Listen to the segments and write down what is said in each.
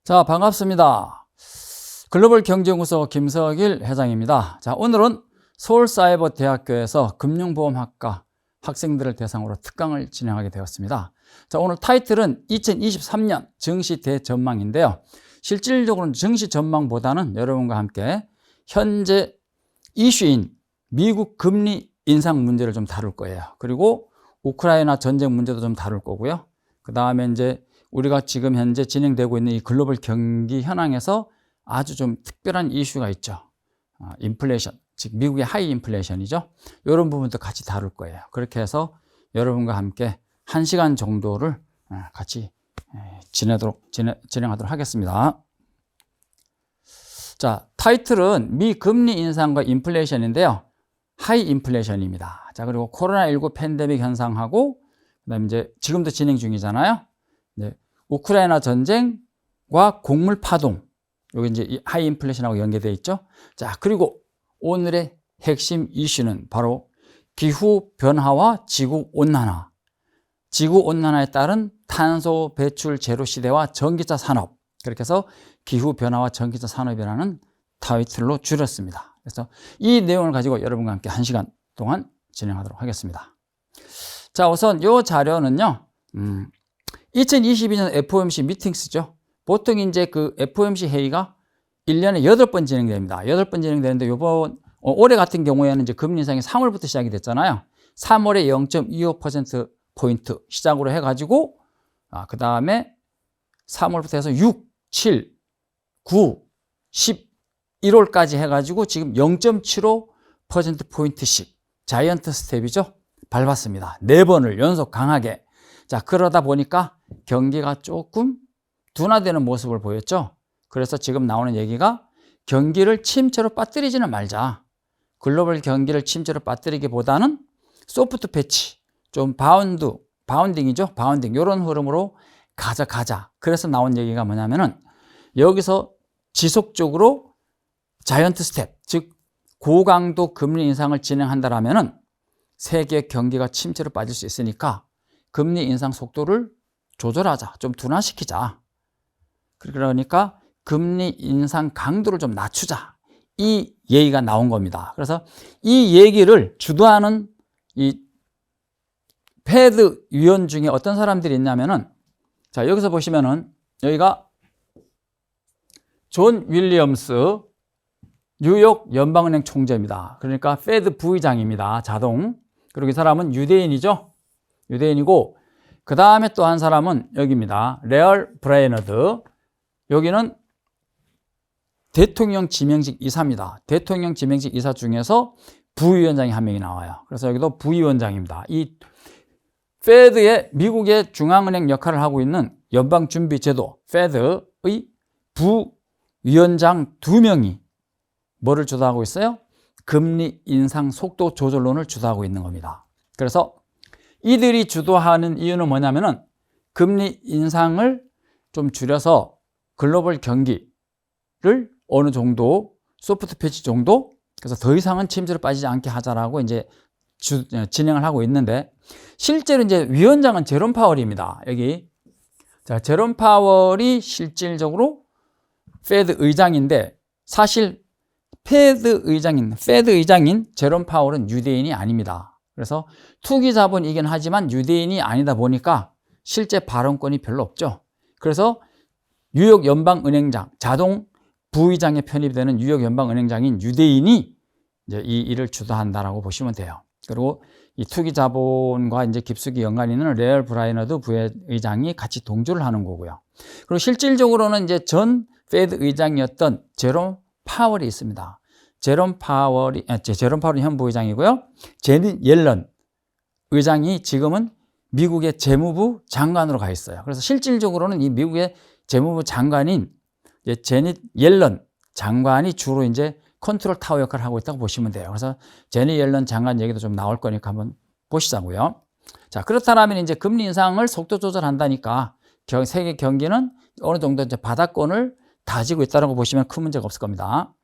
자, 반갑습니다. 글로벌 경제연구소 김석일 회장입니다. 자, 오늘은 서울사이버대학교에서 금융보험학과 학생들을 대상으로 특강을 진행하게 되었습니다. 자, 오늘 타이틀은 2023년 증시 대전망인데요. 실질적으로는 증시 전망보다는 여러분과 함께 현재 이슈인 미국 금리 인상 문제를 좀 다룰 거예요. 그리고 우크라이나 전쟁 문제도 좀 다룰 거고요. 그 다음에 이제 우리가 지금 현재 진행되고 있는 이 글로벌 경기 현황에서 아주 좀 특별한 이슈가 있죠. 인플레이션, 즉 미국의 하이 인플레이션이죠. 이런 부분도 같이 다룰 거예요. 그렇게 해서 여러분과 함께 1시간 정도를 같이 진행하도록 하겠습니다. 자, 타이틀은 미금리 인상과 인플레이션인데요. 하이 인플레이션입니다. 자, 그리고 코로나19 팬데믹 현상하고 그다음에 이제 지금도 진행 중이잖아요. 네, 우크라이나 전쟁과 곡물 파동, 여기 이제 이 하이 인플레이션하고 연계되어 있죠. 자, 그리고 오늘의 핵심 이슈는 바로 기후 변화와 지구 온난화. 지구 온난화에 따른 탄소 배출 제로 시대와 전기차 산업. 그렇게 해서 기후 변화와 전기차 산업이라는 타이틀로 줄였습니다. 그래서 이 내용을 가지고 여러분과 함께 1시간 동안 진행하도록 하겠습니다. 자, 우선 이 자료는요, 2022년 FOMC 미팅스죠. 보통 이제 그 FOMC 회의가 1년에 8번 진행됩니다. 8번 진행되는데 올해 같은 경우에는 이제 금리 인상이 3월부터 시작이 됐잖아요. 3월에 0.25%포인트 시작으로 해가지고, 그 다음에 3월부터 해서 6, 7, 9, 11월까지 해가지고 지금 0.75%포인트씩 자이언트 스텝이죠. 밟았습니다. 4번을 연속 강하게. 자, 그러다 보니까 경기가 조금 둔화되는 모습을 보였죠. 그래서 지금 나오는 얘기가 경기를 침체로 빠뜨리지는 말자. 글로벌 경기를 침체로 빠뜨리기보다는 소프트 패치, 좀 바운딩이죠. 바운딩. 이런 흐름으로 가자. 그래서 나온 얘기가 뭐냐면은 여기서 지속적으로 자이언트 스텝, 즉 고강도 금리 인상을 진행한다라면은 세계 경기가 침체로 빠질 수 있으니까 금리 인상 속도를 조절하자, 좀 둔화시키자. 그러니까 금리 인상 강도를 좀 낮추자. 이 얘기가 나온 겁니다. 그래서 이 얘기를 주도하는 이 패드 위원 중에 어떤 사람들이 있냐면은, 자, 여기서 보시면은 여기가 존 윌리엄스 뉴욕 연방은행 총재입니다. 그러니까 패드 부의장입니다. 자동. 그리고 이 사람은 유대인이죠. 유대인이고, 그 다음에 또 한 사람은 여기입니다. 레얼 브레이너드. 여기는 대통령 지명직 이사입니다. 대통령 지명직 이사 중에서 부위원장이 한 명이 나와요. 그래서 여기도 부위원장입니다. 이 패드의 미국의 중앙은행 역할을 하고 있는 연방준비제도 패드의 부위원장 2명이 뭐를 주도하고 있어요? 금리 인상 속도 조절론을 주도하고 있는 겁니다. 그래서 이들이 주도하는 이유는 뭐냐면은 금리 인상을 좀 줄여서 글로벌 경기를 어느 정도 소프트 패치 정도, 그래서 더 이상은 침체로 빠지지 않게 하자라고 이제 진행을 하고 있는데, 실제로 이제 위원장은 제롬 파월입니다. 여기. 자, 제롬 파월이 실질적으로 패드 의장인데, 사실 패드 의장인 제롬 파월은 유대인이 아닙니다. 그래서 투기 자본이긴 하지만 유대인이 아니다 보니까 실제 발언권이 별로 없죠. 그래서 뉴욕 연방은행장, 자동 부의장에 편입이 되는 뉴욕 연방은행장인 유대인이 이제 이 일을 주도한다라고 보시면 돼요. 그리고 이 투기 자본과 이제 깊숙이 연관이 있는 레얼 브라이너드 부의장이 같이 동조를 하는 거고요. 그리고 실질적으로는 이제 전 패드 의장이었던 제롬 파월이 있습니다. 제롬 파월이 현 부의장이고요. 제닛 옐런 의장이 지금은 미국의 재무부 장관으로 가 있어요. 그래서 실질적으로는 이 미국의 재무부 장관인 제닛 옐런 장관이 주로 이제 컨트롤 타워 역할을 하고 있다고 보시면 돼요. 그래서 제닛 옐런 장관 얘기도 좀 나올 거니까 한번 보시자고요. 자, 그렇다면 이제 금리 인상을 속도 조절한다니까 세계 경기는 어느 정도 이제 바닥권을 다지고 있다고 보시면 큰 문제가 없을 겁니다.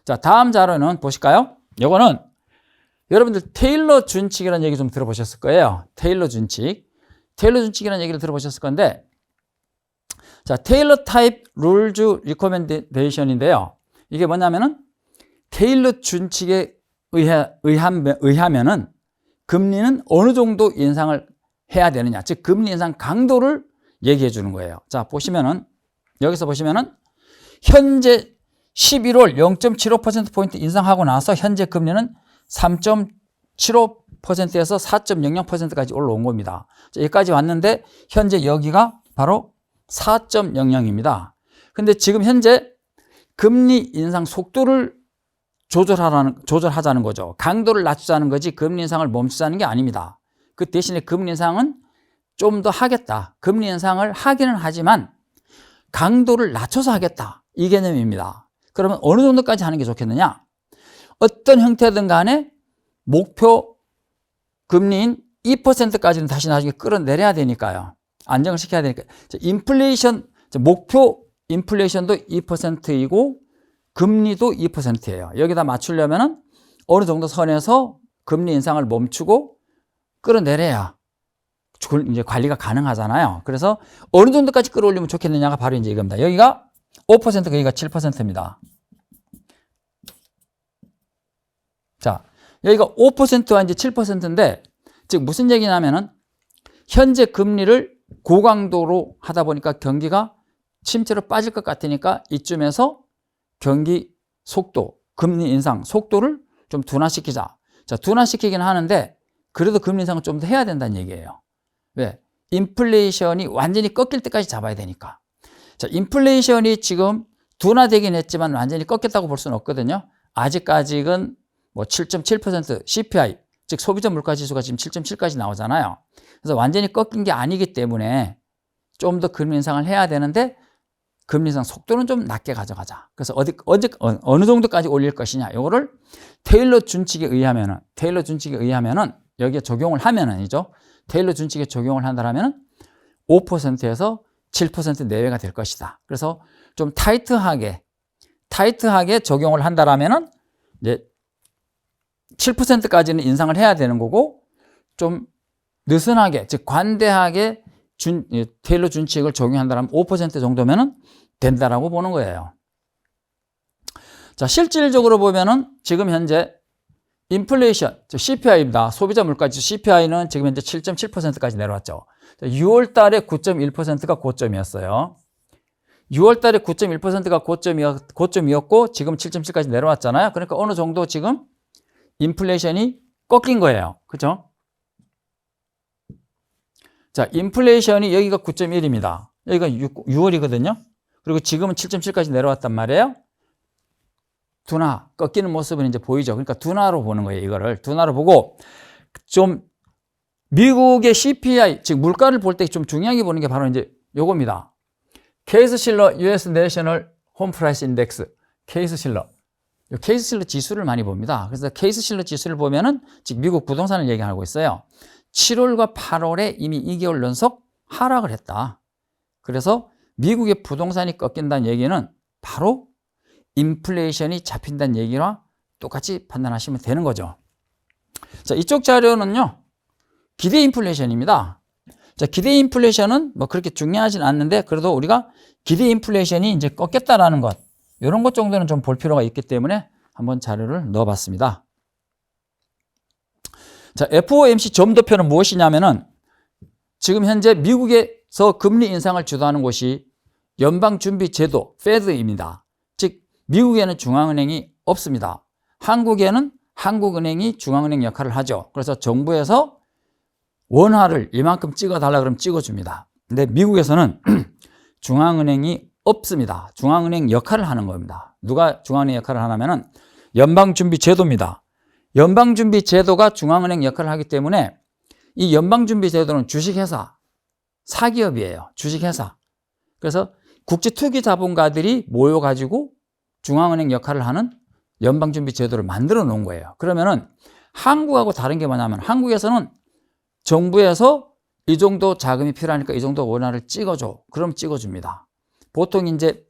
자, 다음 자료는 보실까요? 요거는 여러분들 테일러 준칙이라는 얘기 좀 들어보셨을 거예요. 테일러 준칙이라는 얘기를 들어보셨을 건데, 자, 테일러 타입 룰즈 리코멘데이션인데요. 이게 뭐냐면은 테일러 준칙에 의하면은 금리는 어느 정도 인상을 해야 되느냐, 즉 금리 인상 강도를 얘기해 주는 거예요. 자, 보시면은 여기서 보시면은 현재 11월 0.75%포인트 인상하고 나서 현재 금리는 3.75%에서 4.00%까지 올라온 겁니다. 자, 여기까지 왔는데 현재 여기가 바로 4.00입니다. 근데 지금 현재 금리 인상 속도를 조절하자는 거죠. 강도를 낮추자는 거지 금리 인상을 멈추자는 게 아닙니다. 그 대신에 금리 인상은 좀 더 하겠다. 금리 인상을 하기는 하지만 강도를 낮춰서 하겠다. 이 개념입니다. 그러면 어느 정도까지 하는 게 좋겠느냐? 어떤 형태든 간에 목표 금리인 2%까지는 다시 나중에 끌어내려야 되니까요. 안정을 시켜야 되니까. 인플레이션, 목표 인플레이션도 2%이고 금리도 2%예요. 여기다 맞추려면 어느 정도 선에서 금리 인상을 멈추고 끌어내려야 이제 관리가 가능하잖아요. 그래서 어느 정도까지 끌어올리면 좋겠느냐가 바로 이제 이겁니다. 여기가 5%, 여기가 7%입니다. 자, 여기가 5%와 이제 7%인데, 즉 무슨 얘기냐면은 현재 금리를 고강도로 하다 보니까 경기가 침체로 빠질 것 같으니까 이쯤에서 경기 속도, 금리 인상 속도를 좀 둔화시키자. 자, 둔화시키긴 하는데 그래도 금리 인상은 좀 더 해야 된다는 얘기예요. 왜? 인플레이션이 완전히 꺾일 때까지 잡아야 되니까. 자, 인플레이션이 지금 둔화되긴 했지만 완전히 꺾였다고 볼 수는 없거든요. 아직까지는 뭐 7.7% CPI, 즉 소비자 물가 지수가 지금 7.7까지 나오잖아요. 그래서 완전히 꺾인 게 아니기 때문에 좀 더 금리 인상을 해야 되는데 금리 인상 속도는 좀 낮게 가져가자. 그래서 어느 정도까지 올릴 것이냐. 이거를 테일러 준칙에 의하면은 여기에 적용을 하면은이죠. 테일러 준칙에 적용을 한다면은 5%에서 7% 내외가 될 것이다. 그래서 좀 타이트하게 적용을 한다면은 이제 7%까지는 인상을 해야 되는 거고, 좀 느슨하게, 즉 관대하게 테일러 준칙을 적용한다면 5% 정도면은 된다라고 보는 거예요. 자, 실질적으로 보면은 지금 현재 인플레이션, 즉 CPI입니다. 소비자 물가지수 CPI는 지금 현재 7.7%까지 내려왔죠. 6월 달에 9.1%가 고점이었어요. 6월 달에 9.1%가 고점이었고 지금 7.7까지 내려왔잖아요. 그러니까 어느 정도 지금 인플레이션이 꺾인 거예요. 그죠? 자, 인플레이션이 여기가 9.1입니다. 여기가 6월이거든요. 그리고 지금은 7.7까지 내려왔단 말이에요. 둔화, 꺾이는 모습은 이제 보이죠. 그러니까 둔화로 보는 거예요. 이거를 둔화로 보고, 좀 미국의 CPI, 즉 물가를 볼 때 좀 중요하게 보는 게 바로 이제 요겁니다. 케이스-실러 US 내셔널 홈 프라이스 인덱스, 케이스-실러. 케이스-실러 지수를 많이 봅니다. 그래서 케이스-실러 지수를 보면은 즉 미국 부동산을 얘기하고 있어요. 7월과 8월에 이미 2개월 연속 하락을 했다. 그래서 미국의 부동산이 꺾인다는 얘기는 바로 인플레이션이 잡힌다는 얘기와 똑같이 판단하시면 되는 거죠. 자, 이쪽 자료는요, 기대 인플레이션입니다. 자, 기대 인플레이션은 뭐 그렇게 중요하진 않는데 그래도 우리가 기대 인플레이션이 이제 꺾였다라는 것, 이런 것 정도는 좀 볼 필요가 있기 때문에 한번 자료를 넣어봤습니다. 자, FOMC 점도표는 무엇이냐면은 지금 현재 미국에서 금리 인상을 주도하는 곳이 연방준비제도, 페드입니다. 즉, 미국에는 중앙은행이 없습니다. 한국에는 한국은행이 중앙은행 역할을 하죠. 그래서 정부에서 원화를 이만큼 찍어달라 그러면 찍어줍니다. 근데 미국에서는 중앙은행이 없습니다. 중앙은행 역할을 하는 겁니다. 누가 중앙은행 역할을 하냐면은 연방준비제도입니다. 연방준비제도가 중앙은행 역할을 하기 때문에 이 연방준비제도는 주식회사, 사기업이에요. 주식회사. 그래서 국제투기자본가들이 모여가지고 중앙은행 역할을 하는 연방준비제도를 만들어 놓은 거예요. 그러면은 한국하고 다른 게 뭐냐면 한국에서는 정부에서 이 정도 자금이 필요하니까 이 정도 원화를 찍어줘. 그럼 찍어줍니다. 보통 이제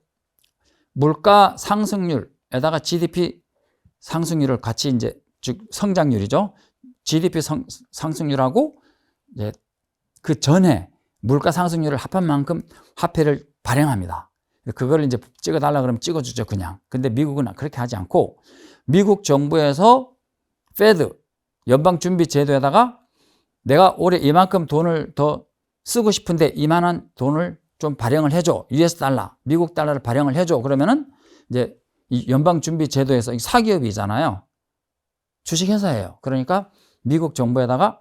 물가 상승률에다가 GDP 상승률을 같이 이제 즉 성장률이죠. GDP 상승률하고 이제 그 전에 물가 상승률을 합한 만큼 화폐를 발행합니다. 그걸 이제 찍어달라 그러면 찍어주죠, 그냥. 근데 미국은 그렇게 하지 않고, 미국 정부에서 페드, 연방준비제도에다가 내가 올해 이만큼 돈을 더 쓰고 싶은데 이만한 돈을 좀 발행을 해줘. US 달러, 미국 달러를 발행을 해줘. 그러면은 이제 이 연방준비제도에서 이 사기업이잖아요. 주식회사예요. 그러니까 미국 정부에다가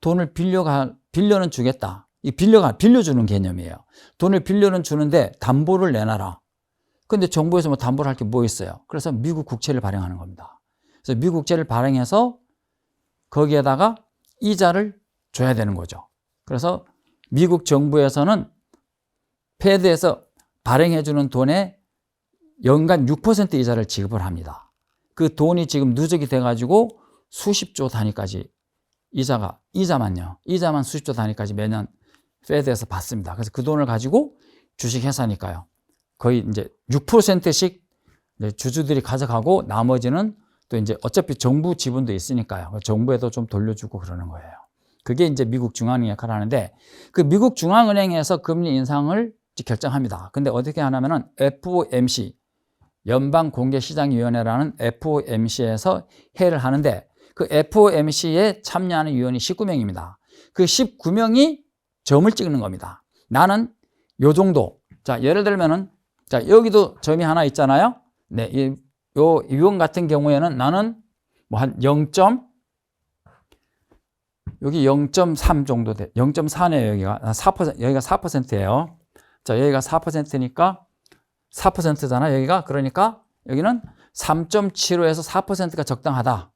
돈을 빌려는 주겠다. 이 빌려주는 개념이에요. 돈을 빌려는 주는데 담보를 내놔라. 근데 정부에서 뭐 담보를 할 게 뭐 있어요? 그래서 미국 국채를 발행하는 겁니다. 그래서 미국 국채를 발행해서 거기에다가 이자를 줘야 되는 거죠. 그래서 미국 정부에서는 페드에서 발행해주는 돈에 연간 6% 이자를 지급을 합니다. 그 돈이 지금 누적이 돼가지고 수십조 단위까지 이자만 수십조 단위까지 매년 페드에서 받습니다. 그래서 그 돈을 가지고 주식회사니까요. 거의 이제 6%씩 주주들이 가져가고 나머지는 또 이제 어차피 정부 지분도 있으니까요. 정부에도 좀 돌려주고 그러는 거예요. 그게 이제 미국 중앙은행 역할을 하는데 그 미국 중앙은행에서 금리 인상을 결정합니다. 근데 어떻게 하냐면은 FOMC, 연방공개시장위원회라는 FOMC에서 회의를 하는데 그 FOMC에 참여하는 위원이 19명입니다. 그 19명이 점을 찍는 겁니다. 나는 요 정도. 자, 예를 들면은 자, 여기도 점이 하나 있잖아요. 네, 요 위원 같은 경우에는 나는 뭐 한 0점 여기 0.3 정도 돼. 0.4네요, 여기가. 4%, 여기가 4%예요. 자, 여기가 4%니까 4%잖아, 여기가. 그러니까 여기는 3.75에서 4%가 적당하다.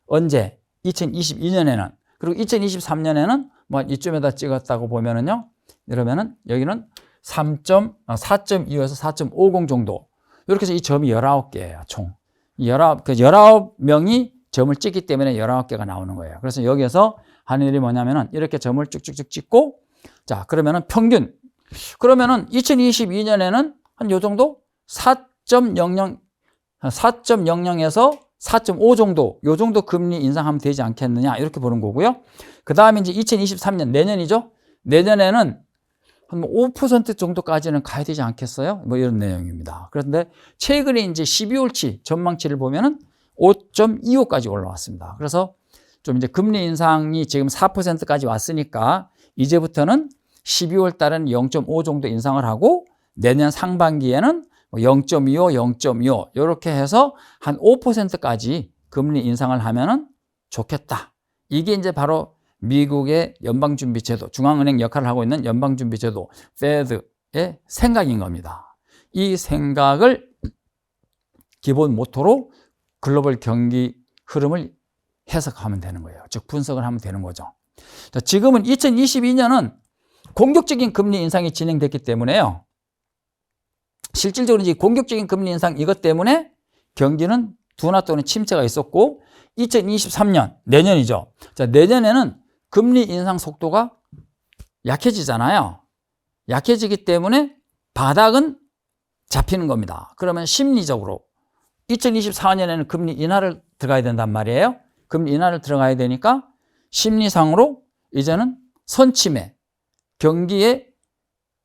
언제? 2022년에는. 그리고 2023년에는 뭐 이쯤에다 찍었다고 보면은요. 이러면은 여기는 4.25에서 4.50 정도. 이렇게 해서 이 점이 19개예요, 총. 19명이 점을 찍기 때문에 19개가 나오는 거예요. 그래서 여기에서 하는 일이 뭐냐면은 이렇게 점을 쭉쭉쭉 찍고, 자, 그러면은 평균. 그러면은 2022년에는 한 요 정도? 4.00에서 4.5 정도, 요 정도 금리 인상하면 되지 않겠느냐, 이렇게 보는 거고요. 그 다음에 이제 2023년, 내년이죠? 내년에는 한 5% 정도까지는 가야 되지 않겠어요? 뭐 이런 내용입니다. 그런데 최근에 이제 12월치 전망치를 보면은 5.25까지 올라왔습니다. 그래서 좀 이제 금리 인상이 지금 4%까지 왔으니까 이제부터는 12월 달은 0.5 정도 인상을 하고 내년 상반기에는 0.25, 0.25 이렇게 해서 한 5%까지 금리 인상을 하면은 좋겠다. 이게 이제 바로 미국의 연방준비제도, 중앙은행 역할을 하고 있는 연방준비제도, 페드의 생각인 겁니다. 이 생각을 기본 모토로 글로벌 경기 흐름을 해석하면 되는 거예요. 즉 분석을 하면 되는 거죠. 자, 지금은 2022년은 공격적인 금리 인상이 진행됐기 때문에요. 실질적으로 이제 공격적인 금리 인상 이것 때문에 경기는 둔화 또는 침체가 있었고 2023년, 내년이죠. 자, 내년에는 금리 인상 속도가 약해지잖아요. 약해지기 때문에 바닥은 잡히는 겁니다. 그러면 심리적으로 2024년에는 금리 인하를 들어가야 된단 말이에요. 금리 인하를 들어가야 되니까 심리상으로 이제는 선침해, 경기의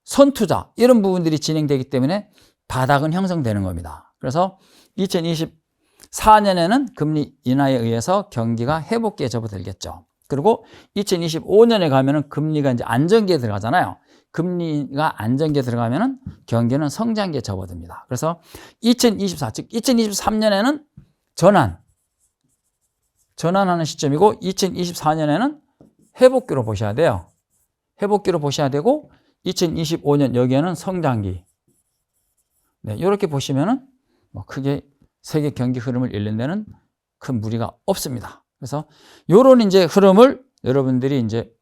선투자 이런 부분들이 진행되기 때문에 바닥은 형성되는 겁니다. 그래서 2024년에는 금리 인하에 의해서 경기가 회복기에 접어들겠죠. 그리고 2025년에 가면은 금리가 이제 안정기에 들어가잖아요. 금리가 안정기에 들어가면은 경기는 성장기에 접어듭니다. 그래서 2024, 즉 2023년에는 전환하는 시점이고 2024년에는 회복기로 보셔야 돼요. 회복기로 보셔야 되고 2025년 여기에는 성장기. 네, 이렇게 보시면은 뭐 크게 세계 경기 흐름을 읽는 데는 큰 무리가 없습니다. 그래서 요런 이제 흐름을 여러분들이 이제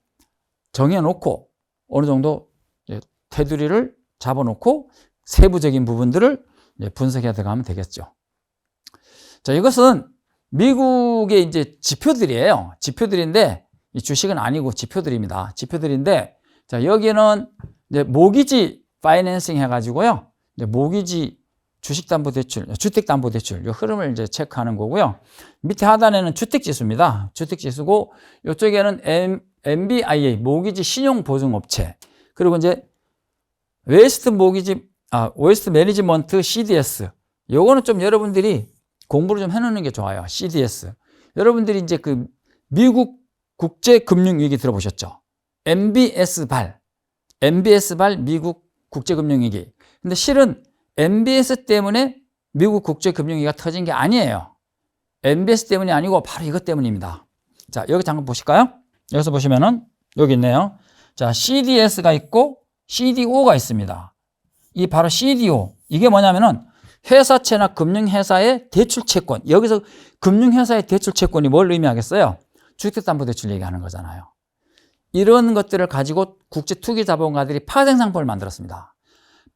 정해놓고 어느 정도 이제 테두리를 잡아놓고 세부적인 부분들을 이제 분석해 들어가면 되겠죠. 자, 이것은 미국의 이제 지표들이에요. 지표들인데 이 주식은 아니고 지표들입니다. 지표들인데 자, 여기는 이제 모기지 파이낸싱 해가지고요. 이제 모기지 주식담보대출, 주택담보대출 이 흐름을 이제 체크하는 거고요. 밑에 하단에는 주택지수입니다. 주택지수고 이쪽에는 MBIA 모기지 신용보증업체 그리고 이제 웨스트 매니지먼트 CDS. 요거는 좀 여러분들이 공부를 좀 해놓는 게 좋아요. CDS. 여러분들이 이제 그 미국 국제금융위기 들어보셨죠? MBS발 미국 국제금융위기. 근데 실은 MBS 때문에 미국 국제금융위기가 터진 게 아니에요. MBS 때문이 아니고 바로 이것 때문입니다. 자, 여기 잠깐 보실까요? 여기서 보시면은 여기 있네요. 자, CDS가 있고 CDO가 있습니다. 이 바로 CDO. 이게 뭐냐면은 회사채나 금융회사의 대출채권. 여기서 금융회사의 대출채권이 뭘 의미하겠어요? 주택담보대출 얘기하는 거잖아요. 이런 것들을 가지고 국제투기자본가들이 파생상품을 만들었습니다.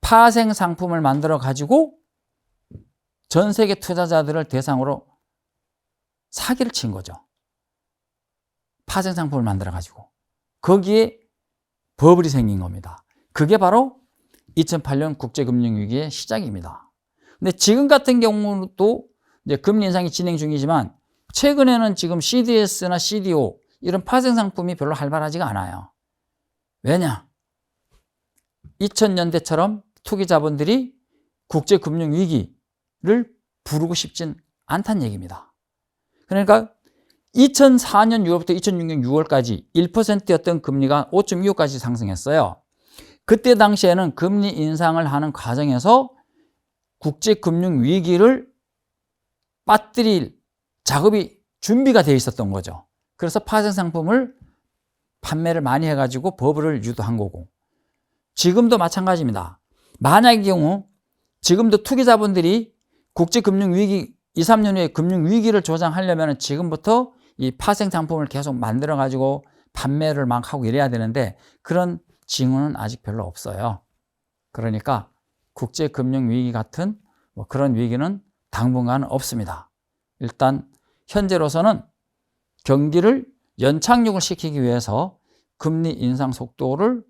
파생상품을 만들어 가지고 전 세계 투자자들을 대상으로 사기를 친 거죠. 파생상품을 만들어 가지고. 거기에 버블이 생긴 겁니다. 그게 바로 2008년 국제금융위기의 시작입니다. 근데 지금 같은 경우도 이제 금리 인상이 진행 중이지만 최근에는 지금 CDS나 CDO 이런 파생상품이 별로 활발하지가 않아요. 왜냐? 2000년대처럼 투기자본들이 국제금융위기를 부르고 싶진 않다는 얘기입니다. 그러니까 2004년 6월부터 2006년 6월까지 1%였던 금리가 5.25까지 상승했어요. 그때 당시에는 금리 인상을 하는 과정에서 국제금융위기를 빠뜨릴 작업이 준비가 되어 있었던 거죠. 그래서 파생상품을 판매를 많이 해가지고 버블을 유도한 거고, 지금도 마찬가지입니다. 만약의 경우 지금도 투기자본들이 국제금융위기 2, 3년 후에 금융위기를 조장하려면 지금부터 이 파생상품을 계속 만들어가지고 판매를 막 하고 이래야 되는데 그런 징후는 아직 별로 없어요. 그러니까 국제금융위기 같은 그런 위기는 당분간 없습니다. 일단 현재로서는 경기를 연착륙을 시키기 위해서 금리 인상 속도를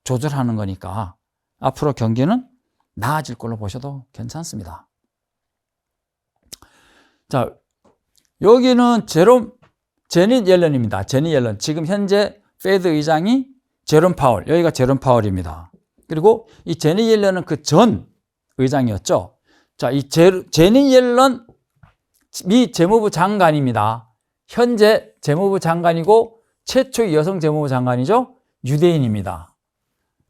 조절하는 거니까 앞으로 경기는 나아질 걸로 보셔도 괜찮습니다. 자, 여기는 제닛 옐런입니다. 제닛 옐런. 지금 현재 페드 의장이 제롬 파월, 여기가 제롬 파월입니다. 그리고 이 제닛 옐런은 그 전 의장이었죠. 자, 이 제닛 옐런 미 재무부 장관입니다. 현재 재무부 장관이고 최초의 여성 재무부 장관이죠. 유대인입니다.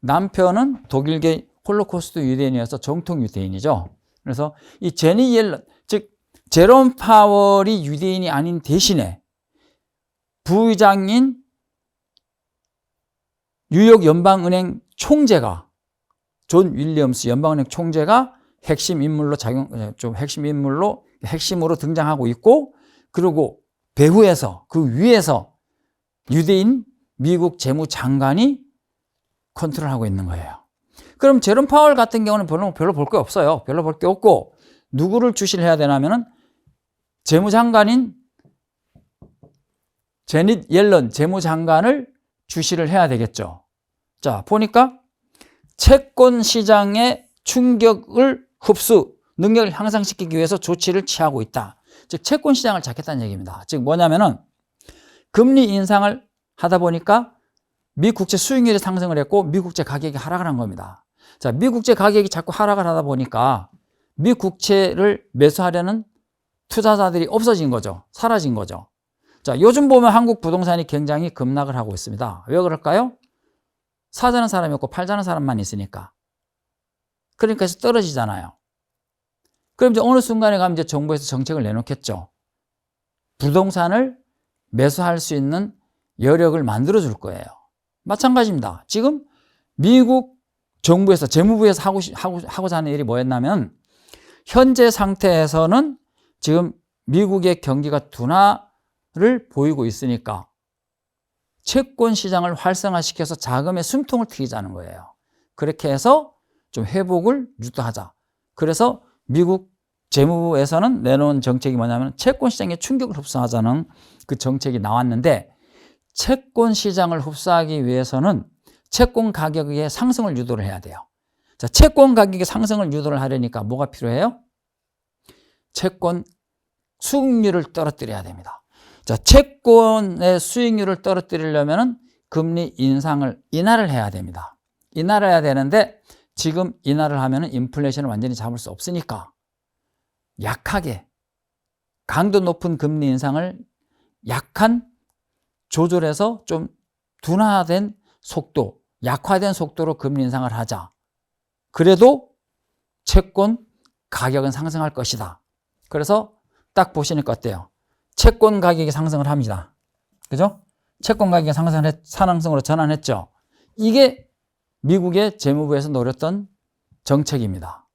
남편은 독일계 홀로코스트 유대인이어서 정통 유대인이죠. 그래서 이 제닛 옐런, 즉 제롬 파월이 유대인이 아닌 대신에 부의장인 뉴욕 연방은행 총재가 존 윌리엄스 연방은행 총재가 핵심 인물로 핵심으로 등장하고 있고, 그리고 배후에서 그 위에서 유대인 미국 재무장관이 컨트롤하고 있는 거예요. 그럼 제롬 파월 같은 경우는 별로 볼 게 없어요. 별로 볼 게 없고 누구를 주시를 해야 되냐면은 재무장관인 제닛 옐런 재무장관을 주시를 해야 되겠죠. 자, 보니까 채권 시장의 충격을 흡수 능력을 향상시키기 위해서 조치를 취하고 있다. 즉 채권 시장을 잡겠다는 얘기입니다. 즉 뭐냐면은 금리 인상을 하다 보니까 미 국채 수익률이 상승을 했고 미 국채 가격이 하락을 한 겁니다. 자, 미 국채 가격이 자꾸 하락을 하다 보니까 미 국채를 매수하려는 투자자들이 없어진 거죠. 사라진 거죠. 자, 요즘 보면 한국 부동산이 굉장히 급락을 하고 있습니다. 왜 그럴까요? 사자는 사람이 없고 팔자는 사람만 있으니까. 그러니까 떨어지잖아요. 그럼 이제 어느 순간에 가면 이제 정부에서 정책을 내놓겠죠. 부동산을 매수할 수 있는 여력을 만들어 줄 거예요. 마찬가지입니다. 지금 미국 정부에서 재무부에서 하고자 하는 일이 뭐였냐면 현재 상태에서는 지금 미국의 경기가 둔화를 보이고 있으니까 채권 시장을 활성화시켜서 자금의 숨통을 트이자는 거예요. 그렇게 해서 좀 회복을 유도하자. 그래서 미국 재무부에서는 내놓은 정책이 뭐냐면 채권 시장의 충격을 흡수하자는 그 정책이 나왔는데, 채권 시장을 흡수하기 위해서는 채권 가격의 상승을 유도를 해야 돼요. 자, 채권 가격의 상승을 유도를 하려니까 뭐가 필요해요? 채권 수익률을 떨어뜨려야 됩니다. 자, 채권의 수익률을 떨어뜨리려면 금리 인하를 해야 됩니다. 인하를 해야 되는데 지금 인하를 하면 인플레이션을 완전히 잡을 수 없으니까 약하게 강도 높은 금리 인상을 약한 조절해서 좀 둔화된 속도, 약화된 속도로 금리 인상을 하자. 그래도 채권 가격은 상승할 것이다. 그래서 딱 보시니까 어때요? 채권 가격이 상승을 합니다. 그죠? 채권 가격이 상승으로 전환했죠. 이게 미국의 재무부에서 노렸던 정책입니다.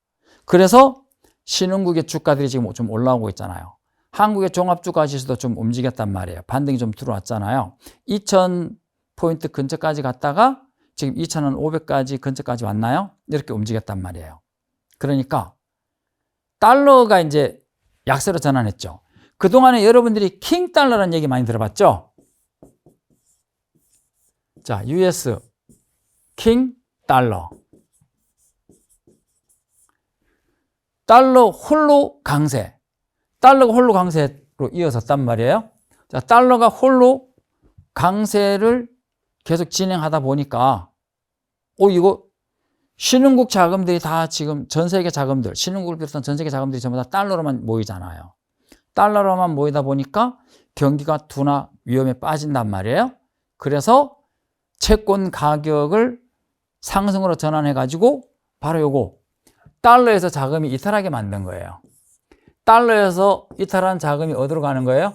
그래서 신흥국의 주가들이 지금 좀 올라오고 있잖아요. 한국의 종합주가지수도 좀 움직였단 말이에요. 반등이 좀 들어왔잖아요. 2000포인트 근처까지 갔다가 지금 2500까지 근처까지 왔나요? 이렇게 움직였단 말이에요. 그러니까 달러가 이제 약세로 전환했죠. 그동안에 여러분들이 킹달러라는 얘기 많이 들어봤죠? 자, US 킹달러. 달러 홀로 강세. 달러가 홀로 강세로 이어졌단 말이에요. 자, 달러가 홀로 강세를 계속 진행하다 보니까 이거 신흥국 자금들이 다 지금 전 세계 자금들, 신흥국을 비롯한 전 세계 자금들이 전부 다 달러로만 모이잖아요. 달러로만 모이다 보니까 경기가 둔화 위험에 빠진단 말이에요. 그래서 채권 가격을 상승으로 전환해가지고 바로 요거 달러에서 자금이 이탈하게 만든 거예요. 달러에서 이탈한 자금이 어디로 가는 거예요?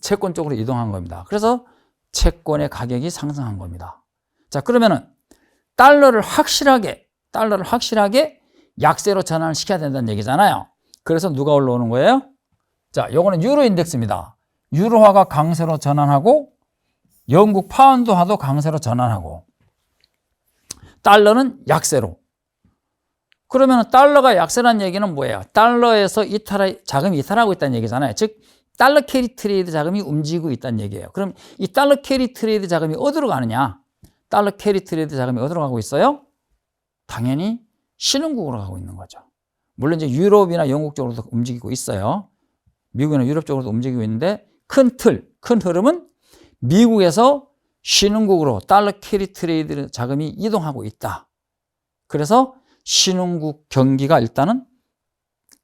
채권 쪽으로 이동한 겁니다. 그래서 채권의 가격이 상승한 겁니다. 자, 그러면은 달러를 확실하게 약세로 전환을 시켜야 된다는 얘기잖아요. 그래서 누가 올라오는 거예요? 자, 요거는 유로 인덱스입니다. 유로화가 강세로 전환하고 영국 파운드화도 강세로 전환하고 달러는 약세로. 그러면 달러가 약세라는 얘기는 뭐예요? 달러에서 자금이 이탈하고 있다는 얘기잖아요. 즉 달러 캐리 트레이드 자금이 움직이고 있다는 얘기예요. 그럼 이 달러 캐리 트레이드 자금이 어디로 가느냐? 달러 캐리 트레이드 자금이 어디로 가고 있어요? 당연히 신흥국으로 가고 있는 거죠. 물론 이제 유럽이나 영국 쪽으로도 움직이고 있어요. 미국이나 유럽 쪽으로도 움직이고 있는데 큰 흐름은 미국에서 신흥국으로 달러 캐리 트레이드 자금이 이동하고 있다. 그래서 신흥국 경기가 일단은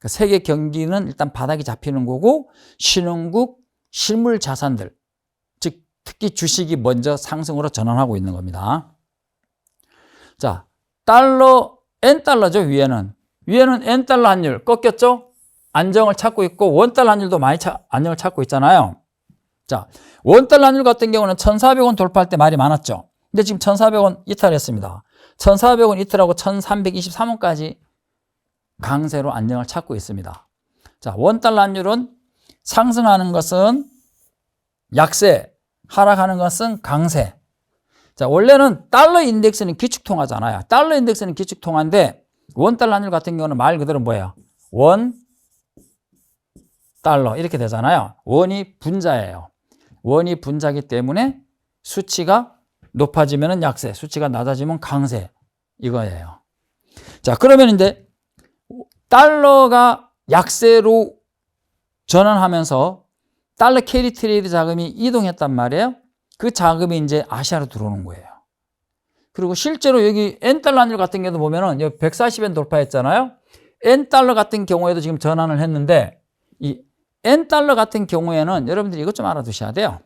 세계 경기는 일단 바닥이 잡히는 거고 신흥국 실물 자산들, 즉 특히 주식이 먼저 상승으로 전환하고 있는 겁니다. 자, N달러죠. 위에는 N달러 환율 꺾였죠. 안정을 찾고 있고 원달러 환율도 많이 안정을 찾고 있잖아요. 자, 원달러 환율 같은 경우는 1,400원 돌파할 때 말이 많았죠. 근데 지금 1,400원 이탈했습니다. 1,400원 이탈하고 1,323원까지 강세로 안정을 찾고 있습니다. 자, 원달러 환율은 상승하는 것은 약세, 하락하는 것은 강세. 자, 원래는 달러 인덱스는 기축통화잖아요. 달러 인덱스는 기축통화인데 원달러 환율 같은 경우는 말 그대로 뭐예요? 원 달러 이렇게 되잖아요. 원이 분자예요. 원이 분자기 때문에 수치가 높아지면 약세, 수치가 낮아지면 강세 이거예요. 자, 그러면 이제 달러가 약세로 전환하면서 달러 캐리 트레이드 자금이 이동했단 말이에요. 그 자금이 이제 아시아로 들어오는 거예요. 그리고 실제로 여기 N달러 환율 같은 경우도 보면은 140엔 돌파했잖아요. N달러 같은 경우에도 지금 전환을 했는데 이 N달러 같은 경우에는 여러분들이 이것 좀 알아두셔야 돼요.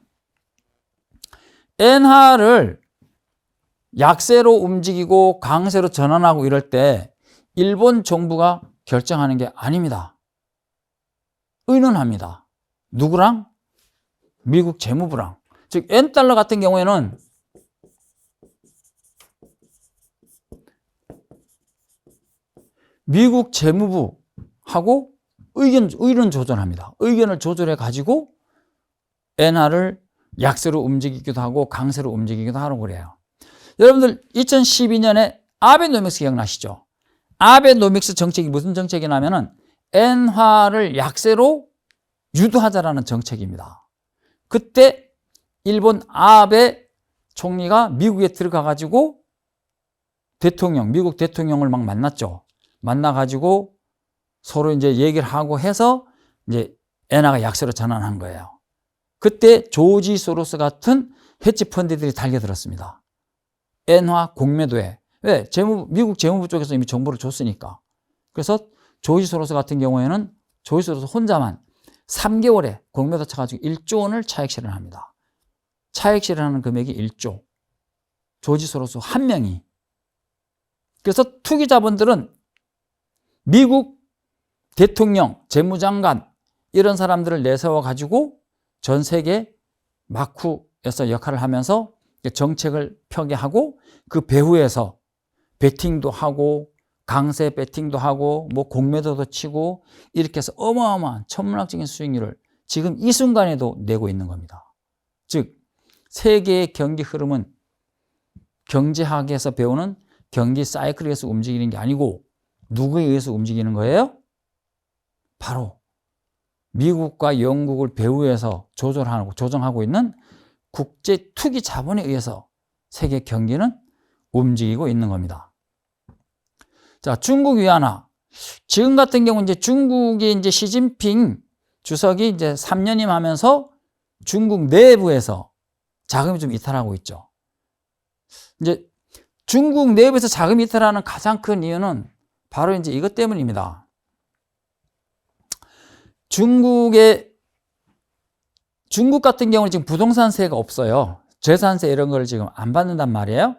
엔화를 약세로 움직이고 강세로 전환하고 이럴 때 일본 정부가 결정하는 게 아닙니다. 의논합니다. 누구랑? 미국 재무부랑. 즉 N달러 같은 경우에는 미국 재무부하고 의견 조절합니다. 의견을 조절해 가지고 엔화를 약세로 움직이기도 하고 강세로 움직이기도 하고 그래요. 여러분들 2012년에 아베노믹스 기억나시죠? 아베노믹스 정책이 무슨 정책이냐면은 엔화를 약세로 유도하자라는 정책입니다. 그때 일본 아베 총리가 미국에 들어가 가지고 미국 대통령을 막 만났죠. 만나 가지고 서로 이제 얘기를 하고 해서 이제 엔화가 약세로 전환한 거예요. 그때 조지 소로스 같은 헤지 펀드들이 달려들었습니다. 엔화 공매도에 왜? 미국 재무부 쪽에서 이미 정보를 줬으니까. 그래서 조지 소로스 같은 경우에는 조지 소로스 혼자만 3개월에 공매도 쳐가지고 1조 원을 차익 실현합니다. 차익 실현하는 금액이 1조. 조지 소로스 한 명이. 그래서 투기 자본들은 미국 대통령, 재무장관 이런 사람들을 내세워 가지고 전 세계 마쿠에서 역할을 하면서 정책을 펴게 하고 그 배후에서 베팅도 하고 강세 베팅도 하고 뭐 공매도도 치고 이렇게 해서 어마어마한 천문학적인 수익률을 지금 이 순간에도 내고 있는 겁니다. 즉 세계의 경기 흐름은 경제학에서 배우는 경기 사이클에서 움직이는 게 아니고 누구에 의해서 움직이는 거예요? 바로 미국과 영국을 배후에서 조정하고 있는 국제 투기 자본에 의해서 세계 경기는 움직이고 있는 겁니다. 자, 중국 위안화. 지금 같은 경우 이제 중국이 이제 시진핑 주석이 이제 3년임 하면서 중국 내부에서 자금이 좀 이탈하고 있죠. 이제 중국 내부에서 자금 이탈하는 가장 큰 이유는 바로 이제 이것 때문입니다. 중국 같은 경우는 지금 부동산세가 없어요. 재산세 이런 걸 지금 안 받는단 말이에요.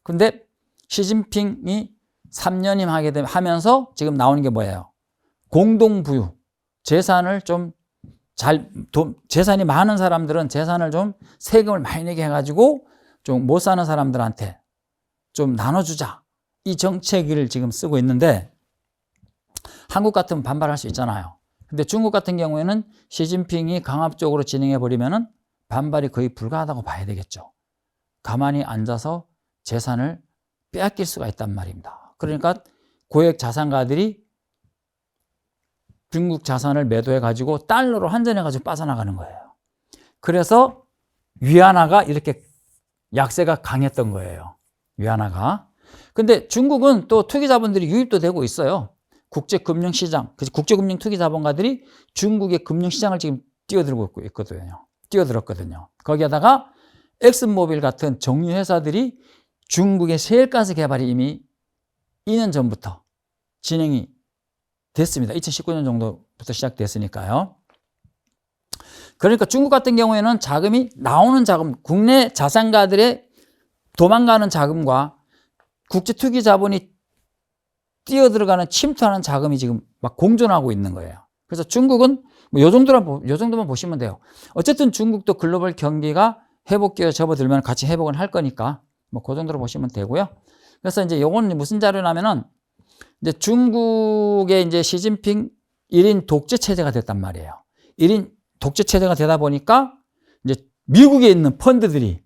근데 시진핑이 3년임 하면서 지금 나오는 게 뭐예요? 공동부유. 재산을 재산이 많은 사람들은 재산을 좀 세금을 많이 내게 해가지고 좀 못 사는 사람들한테 좀 나눠주자. 이 정책을 지금 쓰고 있는데 한국 같으면 반발할 수 있잖아요. 근데 중국 같은 경우에는 시진핑이 강압적으로 진행해버리면은 반발이 거의 불가하다고 봐야 되겠죠. 가만히 앉아서 재산을 빼앗길 수가 있단 말입니다. 그러니까 고액 자산가들이 중국 자산을 매도해가지고 달러로 환전해가지고 빠져나가는 거예요. 그래서 위안화가 이렇게 약세가 강했던 거예요. 위안화가. 근데 중국은 또 투기 자본들이 유입도 되고 있어요. 국제금융시장, 국제금융 투기 자본가들이 중국의 금융시장을 지금 뛰어들었거든요. 거기에다가 엑슨모빌 같은 정유회사들이 중국의 셰일가스 개발이 이미 2년 전부터 진행이 됐습니다. 2019년 정도부터 시작됐으니까요. 그러니까 중국 같은 경우에는 자금이 나오는 자금, 국내 자산가들의 도망가는 자금과 국제 투기 자본이 뛰어들어가는 침투하는 자금이 지금 막 공존하고 있는 거예요. 그래서 중국은 요 정도만 보시면 돼요. 어쨌든 중국도 글로벌 경기가 회복기에 접어들면 같이 회복은 할 거니까 뭐 그 정도로 보시면 되고요. 그래서 이제 요건 무슨 자료냐면은 이제 중국의 이제 시진핑 1인 독재 체제가 됐단 말이에요. 1인 독재 체제가 되다 보니까 이제 미국에 있는 펀드들이죠.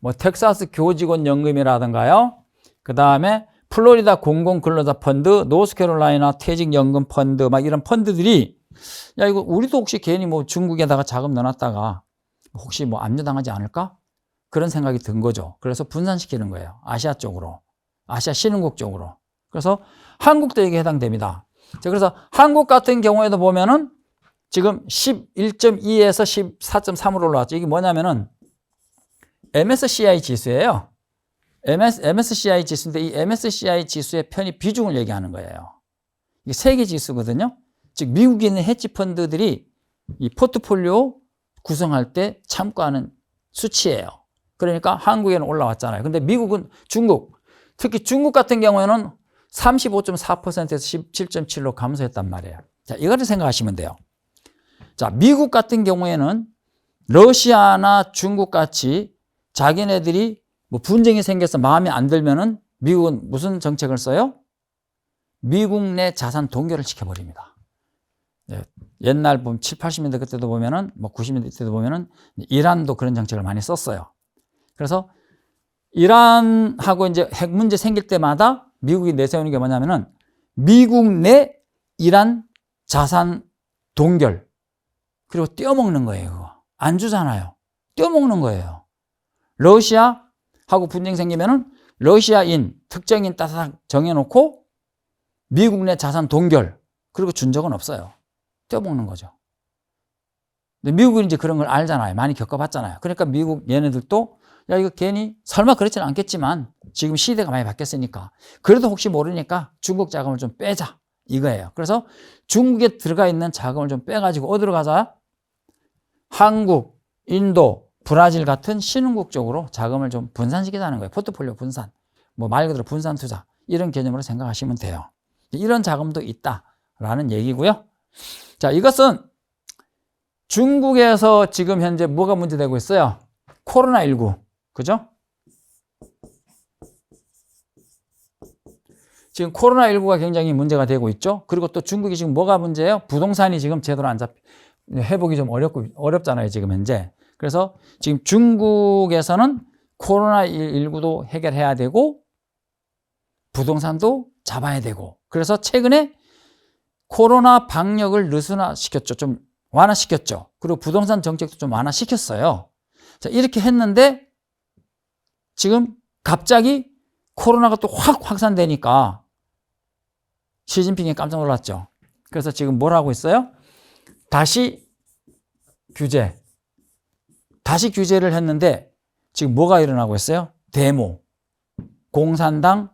뭐 텍사스 교직원 연금이라든가요. 그 다음에 플로리다 공공근로자 펀드, 노스캐롤라이나 퇴직연금 펀드, 막 이런 펀드들이 야, 이거 우리도 혹시 괜히 뭐 중국에다가 자금 넣어놨다가 혹시 뭐 압류당하지 않을까? 그런 생각이 든 거죠. 그래서 분산시키는 거예요. 아시아 쪽으로. 아시아 신흥국 쪽으로. 그래서 한국도 이게 해당됩니다. 자, 그래서 한국 같은 경우에도 보면은 지금 11.2에서 14.3으로 올라왔죠. 이게 뭐냐면은 MSCI 지수예요. MSCI 지수인데 이 MSCI 지수의 편입 비중을 얘기하는 거예요. 이게 세계 지수거든요. 즉 미국에 있는 헤지 펀드들이 이 포트폴리오 구성할 때 참고하는 수치예요. 그러니까 한국에는 올라왔잖아요. 근데 미국은 특히 중국 같은 경우에는 35.4%에서 17.7로 감소했단 말이에요. 자, 이거를 생각하시면 돼요. 자, 미국 같은 경우에는 러시아나 중국 같이 자기네들이 뭐 분쟁이 생겨서 마음에 안 들면은 미국은 무슨 정책을 써요? 미국 내 자산 동결을 시켜버립니다. 옛날 보면 7, 80년대 그때도 보면은 뭐 90년대 때도 보면은 이란도 그런 정책을 많이 썼어요. 그래서 이란하고 이제 핵 문제 생길 때마다 미국이 내세우는 게 뭐냐면은 미국 내 이란 자산 동결 그리고 떼어먹는 거예요. 그거. 안 주잖아요. 떼어먹는 거예요. 러시아하고 분쟁 생기면은 러시아인 특정인 따닥 정해놓고 미국 내 자산 동결 그리고 준 적은 없어요. 떼어먹는 거죠. 근데 미국은 이제 그런 걸 알잖아요. 많이 겪어봤잖아요. 그러니까 미국 얘네들도 야, 이거 괜히 설마 그렇지는 않겠지만 지금 시대가 많이 바뀌었으니까 그래도 혹시 모르니까 중국 자금을 좀 빼자 이거예요. 그래서 중국에 들어가 있는 자금을 좀 빼가지고 어디로 가자? 한국, 인도, 브라질 같은 신흥국 쪽으로 자금을 좀 분산시키자는 거예요. 포트폴리오 분산, 뭐 말 그대로 분산 투자 이런 개념으로 생각하시면 돼요. 이런 자금도 있다라는 얘기고요. 자, 이것은 중국에서 지금 현재 뭐가 문제되고 있어요? 코로나19, 그죠? 지금 코로나19가 굉장히 문제가 되고 있죠. 그리고 또 중국이 지금 뭐가 문제예요? 부동산이 지금 제대로 안 회복이 좀 어렵잖아요, 지금 현재. 그래서 지금 중국에서는 코로나19도 해결해야 되고 부동산도 잡아야 되고, 그래서 최근에 코로나 방역을 느슨화시켰죠. 좀 완화시켰죠. 그리고 부동산 정책도 좀 완화시켰어요. 자, 이렇게 했는데 지금 갑자기 코로나가 또 확 확산되니까 시진핑이 깜짝 놀랐죠. 그래서 지금 뭘 하고 있어요? 다시 규제를 했는데 지금 뭐가 일어나고 있어요? 데모. 공산당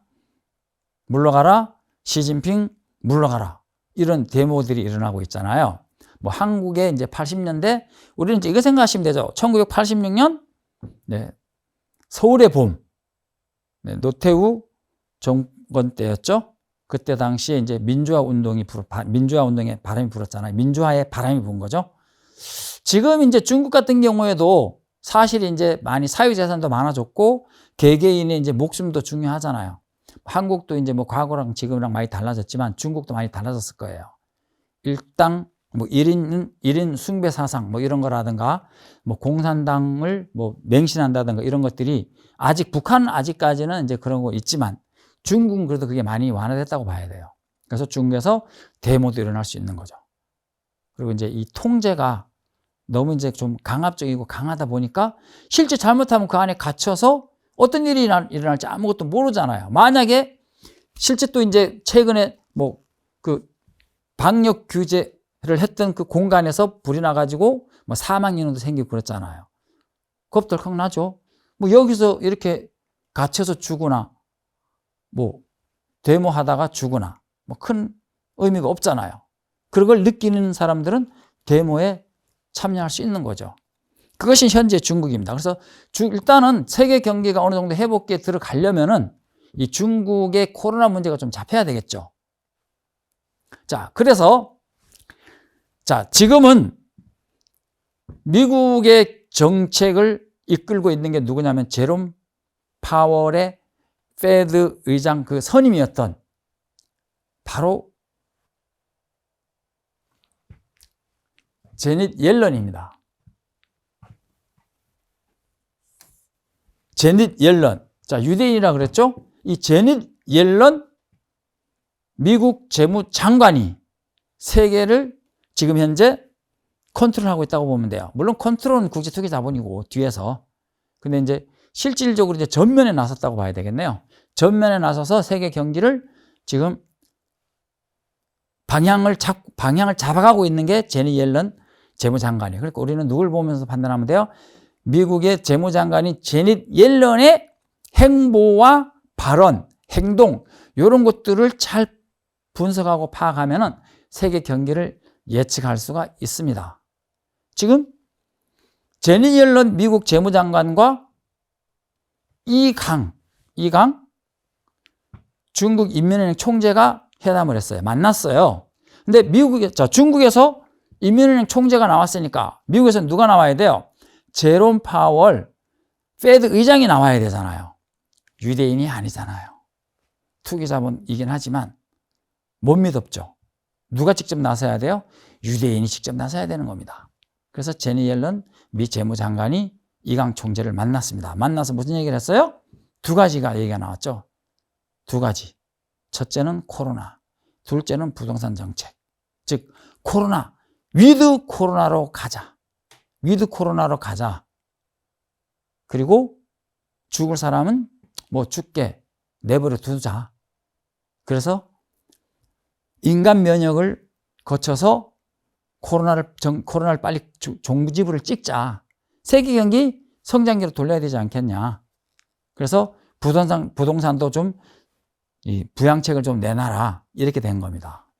물러가라. 시진핑 물러가라. 이런 데모들이 일어나고 있잖아요. 뭐 한국의 이제 80년대, 우리는 이제 이거 생각하시면 되죠. 1986년 서울의 봄, 노태우 정권 때였죠. 그때 당시에 이제 민주화 운동에 바람이 불었잖아요. 민주화의 바람이 분 거죠. 지금 이제 중국 같은 경우에도 사실 이제 많이 사유재산도 많아졌고 개개인의 이제 목숨도 중요하잖아요. 한국도 이제 뭐 과거랑 지금이랑 많이 달라졌지만 중국도 많이 달라졌을 거예요. 일당 뭐 1인 숭배 사상 뭐 이런 거라든가 뭐 공산당을 뭐 맹신한다든가 이런 것들이 북한은 아직까지는 이제 그런 거 있지만 중국은 그래도 그게 많이 완화됐다고 봐야 돼요. 그래서 중국에서 데모도 일어날 수 있는 거죠. 그리고 이제 이 통제가 너무 이제 좀 강압적이고 강하다 보니까 실제 잘못하면 그 안에 갇혀서 어떤 일이 일어날지 아무것도 모르잖아요. 만약에 실제 또 이제 최근에 뭐 그 방역 규제를 했던 그 공간에서 불이 나가지고 뭐 사망 인원도 생기고 그랬잖아요. 겁덜컥 나죠. 뭐 여기서 이렇게 갇혀서 죽거나 뭐 데모하다가 죽거나 뭐 큰 의미가 없잖아요. 그걸 느끼는 사람들은 데모에 참여할 수 있는 거죠. 그것이 현재 중국입니다. 그래서 일단은 세계 경기가 어느 정도 회복기에 들어가려면은 이 중국의 코로나 문제가 좀 잡혀야 되겠죠. 자, 그래서 지금은 미국의 정책을 이끌고 있는 게 누구냐면 제롬 파월의 페드 의장 그 선임이었던 바로 제닛 옐런입니다. 제닛 옐런. 자, 유대인이라 그랬죠? 이 제닛 옐런 미국 재무장관이 세계를 지금 현재 컨트롤하고 있다고 보면 돼요. 물론 컨트롤은 국제투기자본이고 뒤에서. 근데 이제 실질적으로 이제 전면에 나섰다고 봐야 되겠네요. 전면에 나서서 세계 경기를 지금 방향을 잡아가고 있는 게 제닛 옐런 재무장관이에요. 그러니까 우리는 누굴 보면서 판단하면 돼요? 미국의 재무장관이 제닛 옐런의 행보와 발언, 행동 이런 것들을 잘 분석하고 파악하면은 세계 경기를 예측할 수가 있습니다. 지금 제닛 옐런 미국 재무장관과 이강 중국 인민은행 총재가 회담을 했어요. 만났어요. 근데 중국에서 인민은행 총재가 나왔으니까 미국에서는 누가 나와야 돼요? 제롬 파월 페드 의장이 나와야 되잖아요. 유대인이 아니잖아요. 투기자본이긴 하지만 못 믿었죠. 누가 직접 나서야 돼요? 유대인이 직접 나서야 되는 겁니다. 그래서 제닛 옐런 미 재무장관이 이강 총재를 만났습니다. 만나서 무슨 얘기를 했어요? 두 가지가 얘기가 나왔죠. 두 가지. 첫째는 코로나, 둘째는 부동산 정책. 즉 코로나, 위드 코로나로 가자. 위드 코로나로 가자. 그리고 죽을 사람은 뭐 죽게 내버려 두자. 그래서 인간 면역을 거쳐서 코로나를 빨리 종지부를 찍자. 세계 경기 성장기로 돌려야 되지 않겠냐. 그래서 부동산도 좀 이 부양책을 좀 내놔라. 이렇게 된 겁니다.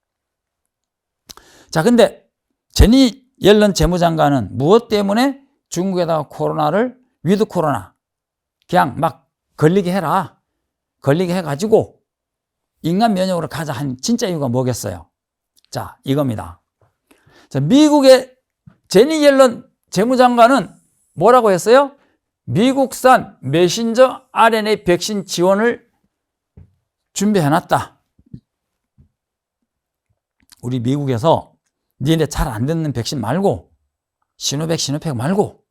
자, 근데 제니 옐런 재무장관은 무엇 때문에 중국에다가 코로나를 위드 코로나 그냥 막 걸리게 해라. 걸리게 해가지고 인간 면역으로 가자 한 진짜 이유가 뭐겠어요? 자, 이겁니다. 자, 미국의 제니 옐런 재무장관은 뭐라고 했어요? 미국산 메신저 RNA 백신 지원을 준비해놨다. 우리 미국에서 니네 잘 안 듣는 백신 말고 시노백 말고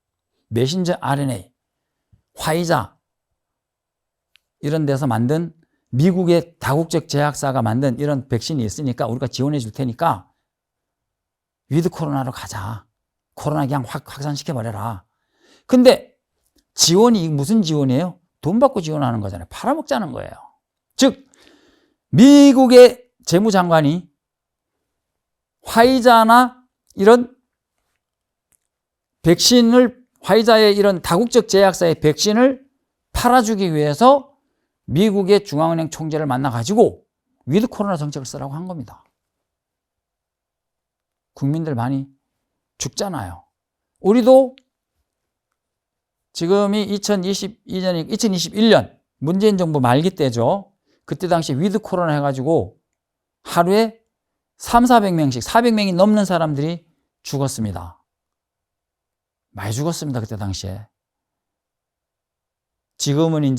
메신저 RNA, 화이자 이런 데서 만든 미국의 다국적 제약사가 만든 이런 백신이 있으니까 우리가 지원해 줄 테니까 위드 코로나로 가자. 코로나 그냥 확산시켜버려라. 근데 지원이 무슨 지원이에요? 돈 받고 지원하는 거잖아요. 팔아먹자는 거예요. 즉 미국의 재무장관이 화이자나 이런 백신을 화이자의 이런 다국적 제약사의 백신을 팔아주기 위해서 미국의 중앙은행 총재를 만나가지고 위드 코로나 정책을 쓰라고 한 겁니다. 국민들 많이 죽잖아요. 우리도 지금이 2021년 문재인 정부 말기 때죠. 그때 당시 위드 코로나 해가지고 하루에 300~400명씩 400명이 넘는 사람들이 죽었습니다. 많이 죽었습니다. 그때 당시에. 지금은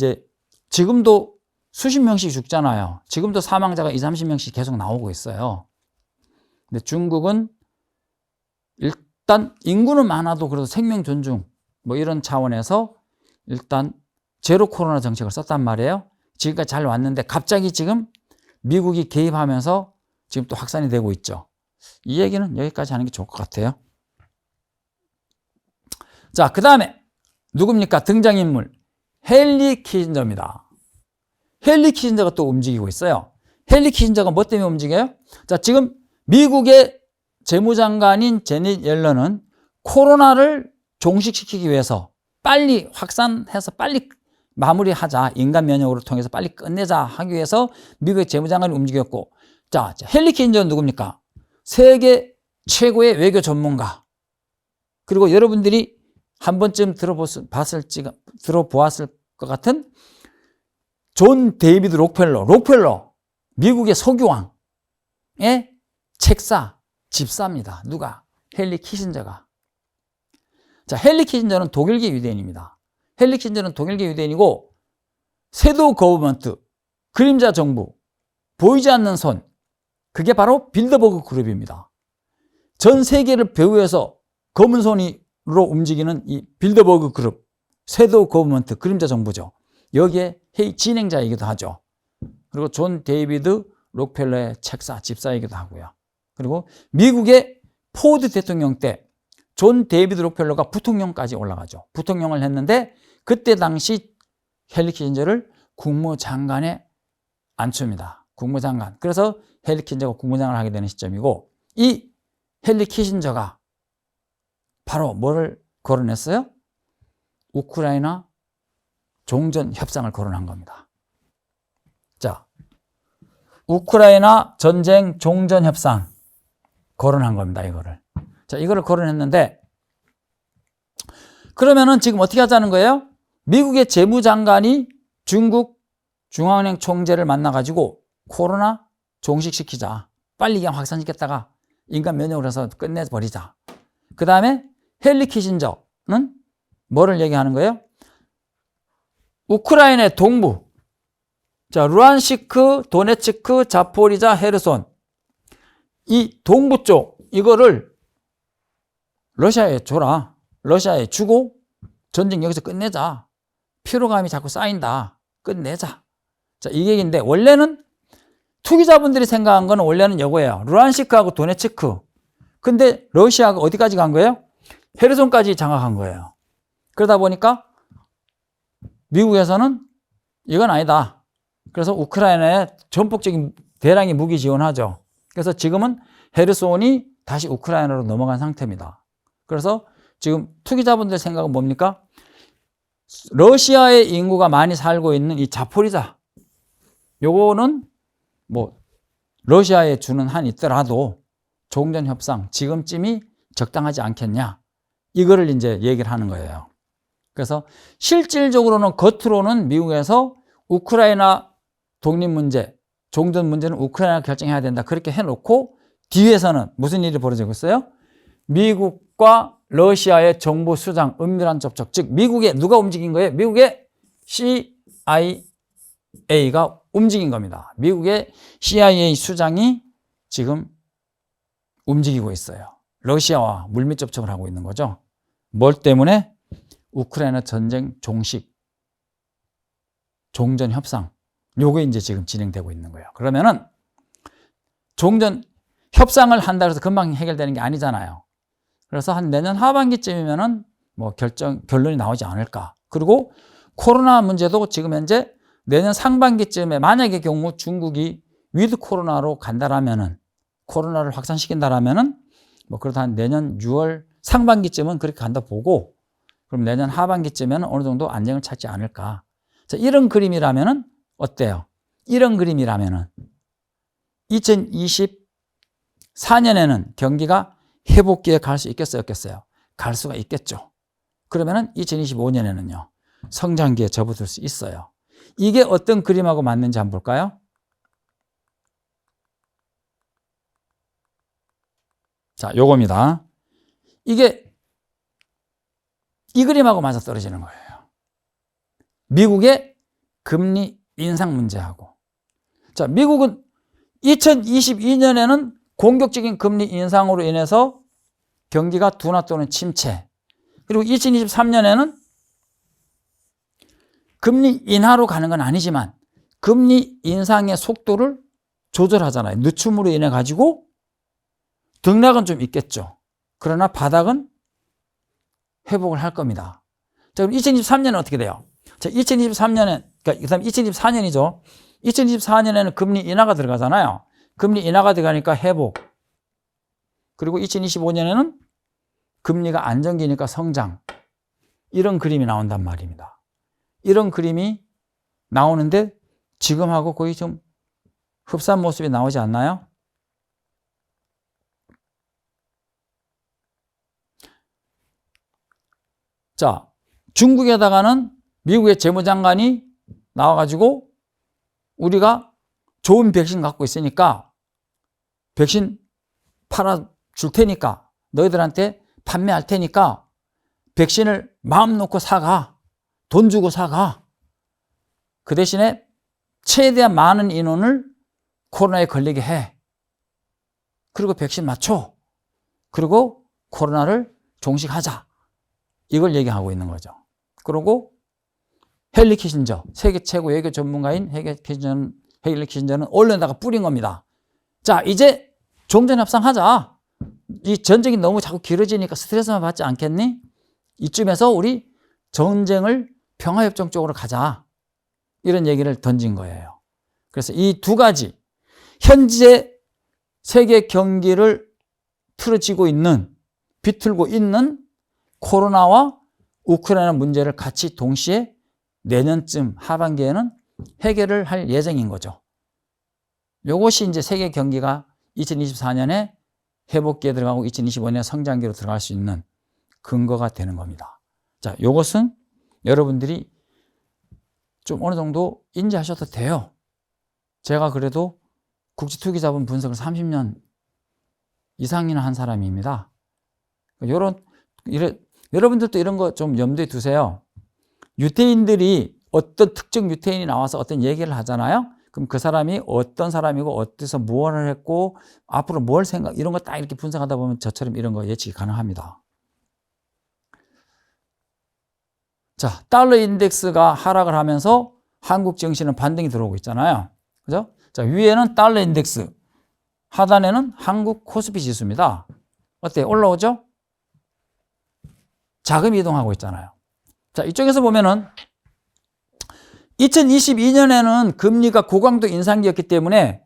지금도 수십 명씩 죽잖아요. 지금도 사망자가 20~30명씩 계속 나오고 있어요. 근데 중국은 일단 인구는 많아도 그래도 생명 존중 뭐 이런 차원에서 일단 제로 코로나 정책을 썼단 말이에요. 지금까지 잘 왔는데 갑자기 지금 미국이 개입하면서 지금 또 확산이 되고 있죠. 이 얘기는 여기까지 하는 게 좋을 것 같아요. 자, 그 다음에 누굽니까? 등장인물 헨리 키신저입니다. 헨리 키신저가 또 움직이고 있어요. 헨리 키신저가 뭐 때문에 움직여요? 자, 지금 미국의 재무장관인 제니 옐런은 코로나를 종식시키기 위해서 빨리 확산해서 빨리 마무리하자. 인간 면역으로 통해서 빨리 끝내자 하기 위해서 미국의 재무장관이 움직였고, 자, 헨리 키신저는 누굽니까? 세계 최고의 외교 전문가. 그리고 여러분들이 한 번쯤 들어보았을 것 같은 존 데이비드 록펠러, 미국의 석유왕의 책사, 집사입니다. 누가? 헨리 키신저가. 자, 헨리 키신저는 독일계 유대인입니다. 헨리 키신저는 독일계 유대인이고, 섀도우 거버먼트, 그림자 정부, 보이지 않는 손, 그게 바로 빌더버그 그룹입니다. 전 세계를 배후에서 검은 손으로 움직이는 이 빌더버그 그룹, 섀도우 거버먼트, 그림자 정부죠. 여기에 회의 진행자이기도 하죠. 그리고 존 데이비드 록펠러의 책사, 집사이기도 하고요. 그리고 미국의 포드 대통령 때 존 데이비드 록펠러가 부통령까지 올라가죠. 부통령을 했는데 그때 당시 헨리 키신저를 국무장관에 앉힙니다. 국무장관. 그래서 헨리 키신저가 국무장관을 하게 되는 시점이고, 이 헨리 키신저가 바로 뭐를 거론했어요? 우크라이나 종전 협상을 거론한 겁니다. 자, 우크라이나 전쟁 종전 협상 거론한 겁니다. 이거를. 자, 이거를 거론했는데, 그러면은 지금 어떻게 하자는 거예요? 미국의 재무장관이 중국 중앙은행 총재를 만나가지고 코로나 종식시키자. 빨리 그냥 확산시켰다가 인간 면역으로 해서 끝내버리자. 그 다음에 헨리 키신저는 뭐를 얘기하는 거예요? 우크라이나의 동부, 자, 루안시크, 도네츠크, 자포리자, 헤르손, 이 동부 쪽 이거를 러시아에 줘라. 러시아에 주고 전쟁 여기서 끝내자. 피로감이 자꾸 쌓인다. 끝내자. 자, 이 얘기인데, 원래는 투기자분들이 생각한 거는 원래는 이거예요. 루안시크하고 도네츠크. 근데 러시아가 어디까지 간 거예요? 헤르손까지 장악한 거예요. 그러다 보니까 미국에서는 이건 아니다. 그래서 우크라이나에 전폭적인 대량의 무기 지원하죠. 그래서 지금은 헤르손이 다시 우크라이나로 넘어간 상태입니다. 그래서 지금 투기자분들 생각은 뭡니까? 러시아의 인구가 많이 살고 있는 이 자포리자, 요거는 뭐 러시아에 주는 한이 있더라도 종전 협상 지금쯤이 적당하지 않겠냐, 이거를 이제 얘기를 하는 거예요. 그래서 실질적으로는 겉으로는 미국에서 우크라이나 독립 문제, 종전 문제는 우크라이나가 결정해야 된다, 그렇게 해놓고 뒤에서는 무슨 일이 벌어지고 있어요? 미국과 러시아의 정보 수장, 은밀한 접촉, 즉 미국에 누가 움직인 거예요? 미국의 CIA가 움직인 겁니다. 미국의 CIA 수장이 지금 움직이고 있어요. 러시아와 물밑 접촉을 하고 있는 거죠. 뭘 때문에? 우크라이나 전쟁 종식, 종전 협상, 요게 이제 지금 진행되고 있는 거예요. 그러면은 종전 협상을 한다 해서 금방 해결되는 게 아니잖아요. 그래서 한 내년 하반기쯤이면은 뭐 결론이 나오지 않을까. 그리고 코로나 문제도 지금 현재 내년 상반기쯤에 만약의 경우 중국이 위드 코로나로 간다라면은, 코로나를 확산시킨다라면은 뭐 그러다 한 내년 6월 상반기쯤은 그렇게 간다 보고, 그럼 내년 하반기쯤에는 어느 정도 안정을 찾지 않을까. 자, 이런 그림이라면은 어때요? 이런 그림이라면은 2024년에는 경기가 회복기에 갈 수 있겠어요, 없겠어요? 갈 수가 있겠죠. 그러면은 2025년에는요, 성장기에 접어들 수 있어요. 이게 어떤 그림하고 맞는지 한번 볼까요? 자, 요겁니다. 이게 이 그림하고 맞아 떨어지는 거예요. 미국의 금리 인상 문제하고. 자, 미국은 2022년에는 공격적인 금리 인상으로 인해서 경기가 둔화 또는 침체, 그리고 2023년에는 금리 인하로 가는 건 아니지만 금리 인상의 속도를 조절하잖아요. 늦춤으로 인해 가지고 등락은 좀 있겠죠. 그러나 바닥은 회복을 할 겁니다. 자, 그럼 2023년은 어떻게 돼요? 자, 2023년에, 그러니까 그 다음 2024년이죠. 2024년에는 금리 인하가 들어가잖아요. 금리 인하가 들어가니까 회복. 그리고 2025년에는 금리가 안정기니까 성장. 이런 그림이 나온단 말입니다. 이런 그림이 나오는데 지금하고 거의 좀 흡사한 모습이 나오지 않나요? 자, 중국에다가는 미국의 재무장관이 나와가지고 우리가 좋은 백신 갖고 있으니까 백신 팔아줄 테니까, 너희들한테 판매할 테니까 백신을 마음 놓고 사가, 돈 주고 사가. 그 대신에 최대한 많은 인원을 코로나에 걸리게 해. 그리고 백신 맞춰. 그리고 코로나를 종식하자. 이걸 얘기하고 있는 거죠. 그리고 헨리 키신저, 세계 최고 외교 전문가인 헨리 키신저는 언론에다가 뿌린 겁니다. 자, 이제 종전협상하자. 이 전쟁이 너무 자꾸 길어지니까 스트레스만 받지 않겠니? 이쯤에서 우리 전쟁을 평화협정 쪽으로 가자. 이런 얘기를 던진 거예요. 그래서 이 두 가지, 현재 세계 경기를 틀어지고 있는, 비틀고 있는 코로나와 우크라이나 문제를 같이 동시에 내년쯤 하반기에는 해결을 할 예정인 거죠. 이것이 이제 세계 경기가 2024년에 회복기에 들어가고 2025년에 성장기로 들어갈 수 있는 근거가 되는 겁니다. 자, 이것은 여러분들이 좀 어느 정도 인지하셔도 돼요. 제가 그래도 국제투기자본 분석을 30년 이상이나 한 사람입니다. 여러분들도 이런 거 좀 염두에 두세요. 유태인들이 어떤 특정 유태인이 나와서 어떤 얘기를 하잖아요. 그럼 그 사람이 어떤 사람이고 어디서 무엇을 했고 앞으로 뭘 생각, 이런 거 딱 이렇게 분석하다 보면 저처럼 이런 거 예측이 가능합니다. 자, 달러 인덱스가 하락을 하면서 한국 증시는 반등이 들어오고 있잖아요. 그죠? 자, 위에는 달러 인덱스, 하단에는 한국 코스피 지수입니다. 어때요? 올라오죠? 자금 이동하고 있잖아요. 자, 이쪽에서 보면은 2022년에는 금리가 고강도 인상기였기 때문에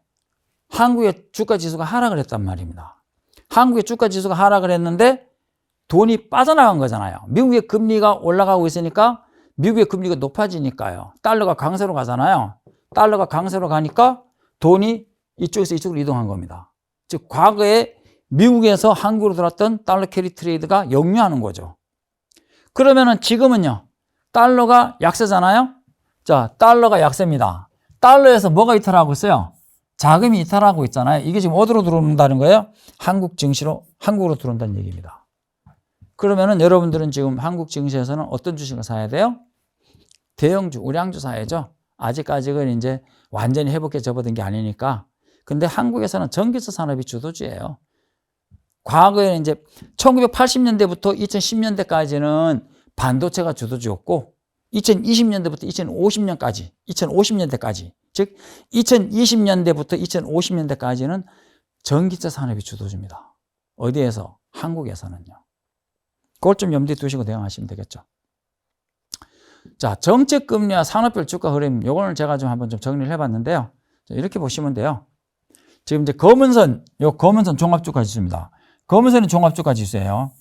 한국의 주가 지수가 하락을 했단 말입니다. 한국의 주가 지수가 하락을 했는데 돈이 빠져나간 거잖아요. 미국의 금리가 올라가고 있으니까 미국의 금리가 높아지니까요. 달러가 강세로 가잖아요. 달러가 강세로 가니까 돈이 이쪽에서 이쪽으로 이동한 겁니다. 즉 과거에 미국에서 한국으로 들어왔던 달러 캐리 트레이드가 역류하는 거죠. 그러면은 지금은요. 달러가 약세잖아요. 자, 달러가 약세입니다. 달러에서 뭐가 이탈하고 있어요? 자금이 이탈하고 있잖아요. 이게 지금 어디로 들어온다는 거예요? 한국 증시로, 한국으로 들어온다는 얘기입니다. 그러면은 여러분들은 지금 한국 증시에서는 어떤 주식을 사야 돼요? 대형주, 우량주 사야죠. 아직까지는 이제 완전히 회복에 접어든 게 아니니까. 근데 한국에서는 전기차 산업이 주도주예요. 과거에는 이제 1980년대부터 2010년대까지는 반도체가 주도주였고 2020년대부터 2050년대까지 즉 2020년대부터 2050년대까지는 전기차 산업이 주도주입니다. 어디에서? 한국에서는요. 그걸 좀 염두에 두시고 대응하시면 되겠죠. 자, 정책금리와 산업별 주가 흐름, 요거는 제가 좀 한번 좀 정리를 해봤는데요. 자, 이렇게 보시면 돼요. 지금 이제 검은선, 요 검은선 종합주가 지수입니다. 검은선이 종합주가 지수예요.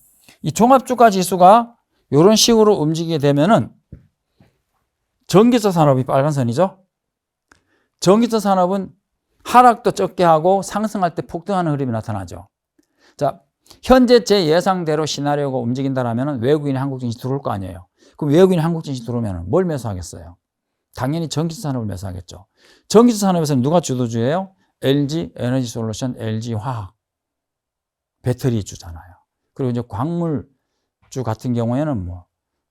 이 종합주가 지수가 이런 식으로 움직이게 되면은 전기차 산업이 빨간 선이죠. 전기차 산업은 하락도 적게 하고 상승할 때 폭등하는 흐름이 나타나죠. 자, 현재 제 예상대로 시나리오가 움직인다라면 외국인이 한국 증시 들어올 거 아니에요. 그럼 외국인이 한국 증시 들어오면 뭘 매수하겠어요? 당연히 전기차 산업을 매수하겠죠. 전기차 산업에서는 누가 주도주예요? LG 에너지 솔루션, LG 화학, 배터리 주잖아요. 그리고 이제 광물주 같은 경우에는 뭐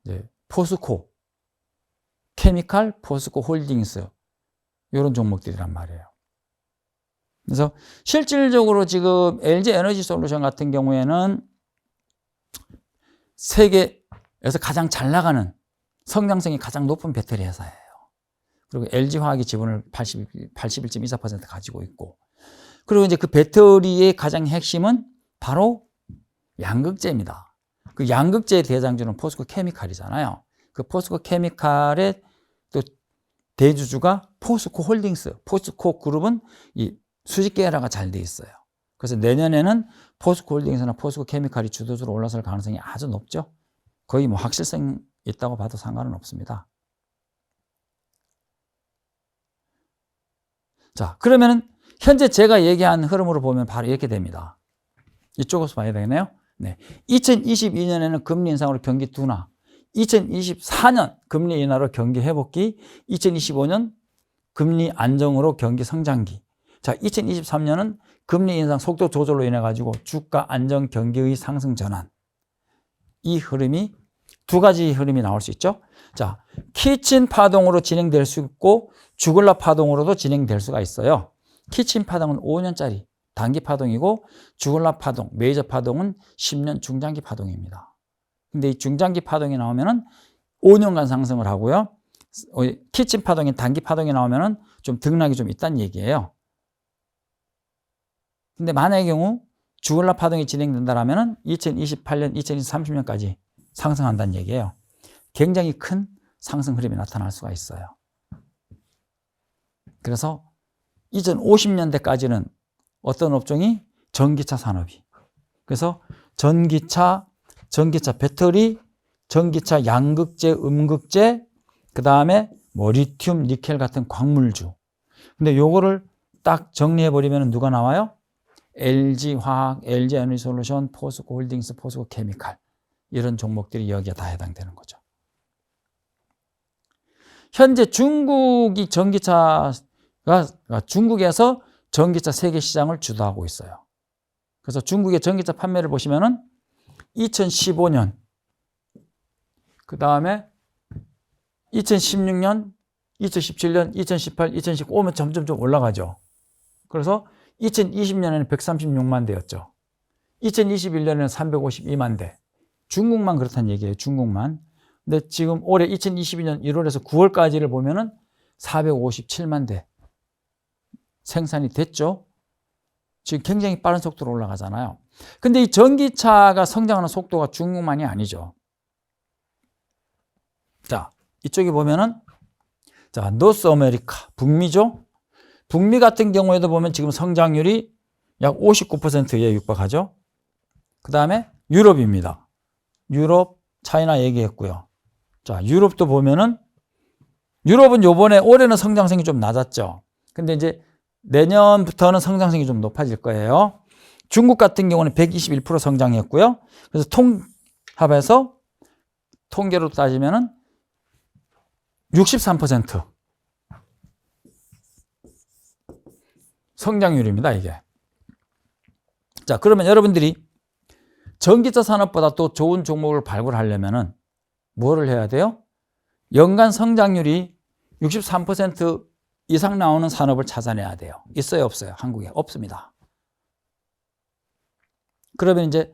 이제 포스코, 케미칼, 포스코 홀딩스 이런 종목들이란 말이에요. 그래서 실질적으로 지금 LG 에너지 솔루션 같은 경우에는 세계에서 가장 잘 나가는 성장성이 가장 높은 배터리 회사예요. 그리고 LG화학이 지분을 81.24% 가지고 있고, 그리고 이제 그 배터리의 가장 핵심은 바로 양극재입니다. 그 양극재의 대장주는 포스코 케미칼이잖아요. 그 포스코 케미칼의 또 대주주가 포스코 홀딩스, 포스코 그룹은 이 수직 계열화가 잘 돼 있어요. 그래서 내년에는 포스코 홀딩스나 포스코 케미칼이 주도주로 올라설 가능성이 아주 높죠. 거의 뭐 확실성 있다고 봐도 상관은 없습니다. 자, 그러면은 현재 제가 얘기한 흐름으로 보면 바로 이렇게 됩니다. 이쪽에서 봐야 되겠네요. 네. 2022년에는 금리 인상으로 경기 둔화, 2024년 금리 인하로 경기 회복기, 2025년 금리 안정으로 경기 성장기. 자, 2023년은 금리 인상 속도 조절로 인해 가지고 주가 안정 경기의 상승 전환. 이 흐름이 두 가지 흐름이 나올 수 있죠. 자, 키친 파동으로 진행될 수 있고 주글라 파동으로도 진행될 수가 있어요. 키친 파동은 5년짜리 단기 파동이고 주글라 파동, 메이저 파동은 10년 중장기 파동입니다. 근데 이 중장기 파동이 나오면은 5년간 상승을 하고요. 키친 파동이 단기 파동이 나오면은 좀 등락이 좀 있다는 얘기예요. 근데 만약의 경우 주글라 파동이 진행된다라면은 2028년, 2030년까지 상승한다는 얘기예요. 굉장히 큰 상승 흐름이 나타날 수가 있어요. 그래서 2050년대까지는 어떤 업종이? 전기차 산업이. 그래서 전기차 배터리, 전기차 양극재, 음극재, 그 다음에 뭐 리튬, 니켈 같은 광물주. 근데 요거를 딱 정리해버리면 누가 나와요? LG화학, LG에너지솔루션, 포스코 홀딩스, 포스코 케미칼. 이런 종목들이 여기에 다 해당되는 거죠. 현재 중국이 중국에서 전기차 세계 시장을 주도하고 있어요. 그래서 중국의 전기차 판매를 보시면은 2015년, 그 다음에 2016년, 2017년, 2018, 2019면 점점 좀 올라가죠. 그래서 2020년에는 136만 대였죠. 2021년에는 352만 대. 중국만 그렇다는 얘기예요. 중국만. 근데 지금 올해 2022년 1월에서 9월까지를 보면은 457만 대 생산이 됐죠. 지금 굉장히 빠른 속도로 올라가잖아요. 근데 이 전기차가 성장하는 속도가 중국만이 아니죠. 자, 이쪽에 보면은 자, 노스 아메리카, 북미죠. 북미 같은 경우에도 보면 지금 성장률이 약 59%에 육박하죠. 그 다음에 유럽입니다. 유럽, 차이나 얘기했고요. 자, 유럽도 보면은 유럽은 요번에 올해는 성장성이 좀 낮았죠. 근데 이제 내년부터는 성장성이 좀 높아질 거예요. 중국 같은 경우는 121% 성장했고요. 그래서 통합해서 통계로 따지면은 63% 성장률입니다, 이게. 자, 그러면 여러분들이 전기차 산업보다 또 좋은 종목을 발굴하려면은 뭐를 해야 돼요? 연간 성장률이 63% 이상 나오는 산업을 찾아내야 돼요. 있어요, 없어요? 한국에 없습니다. 그러면 이제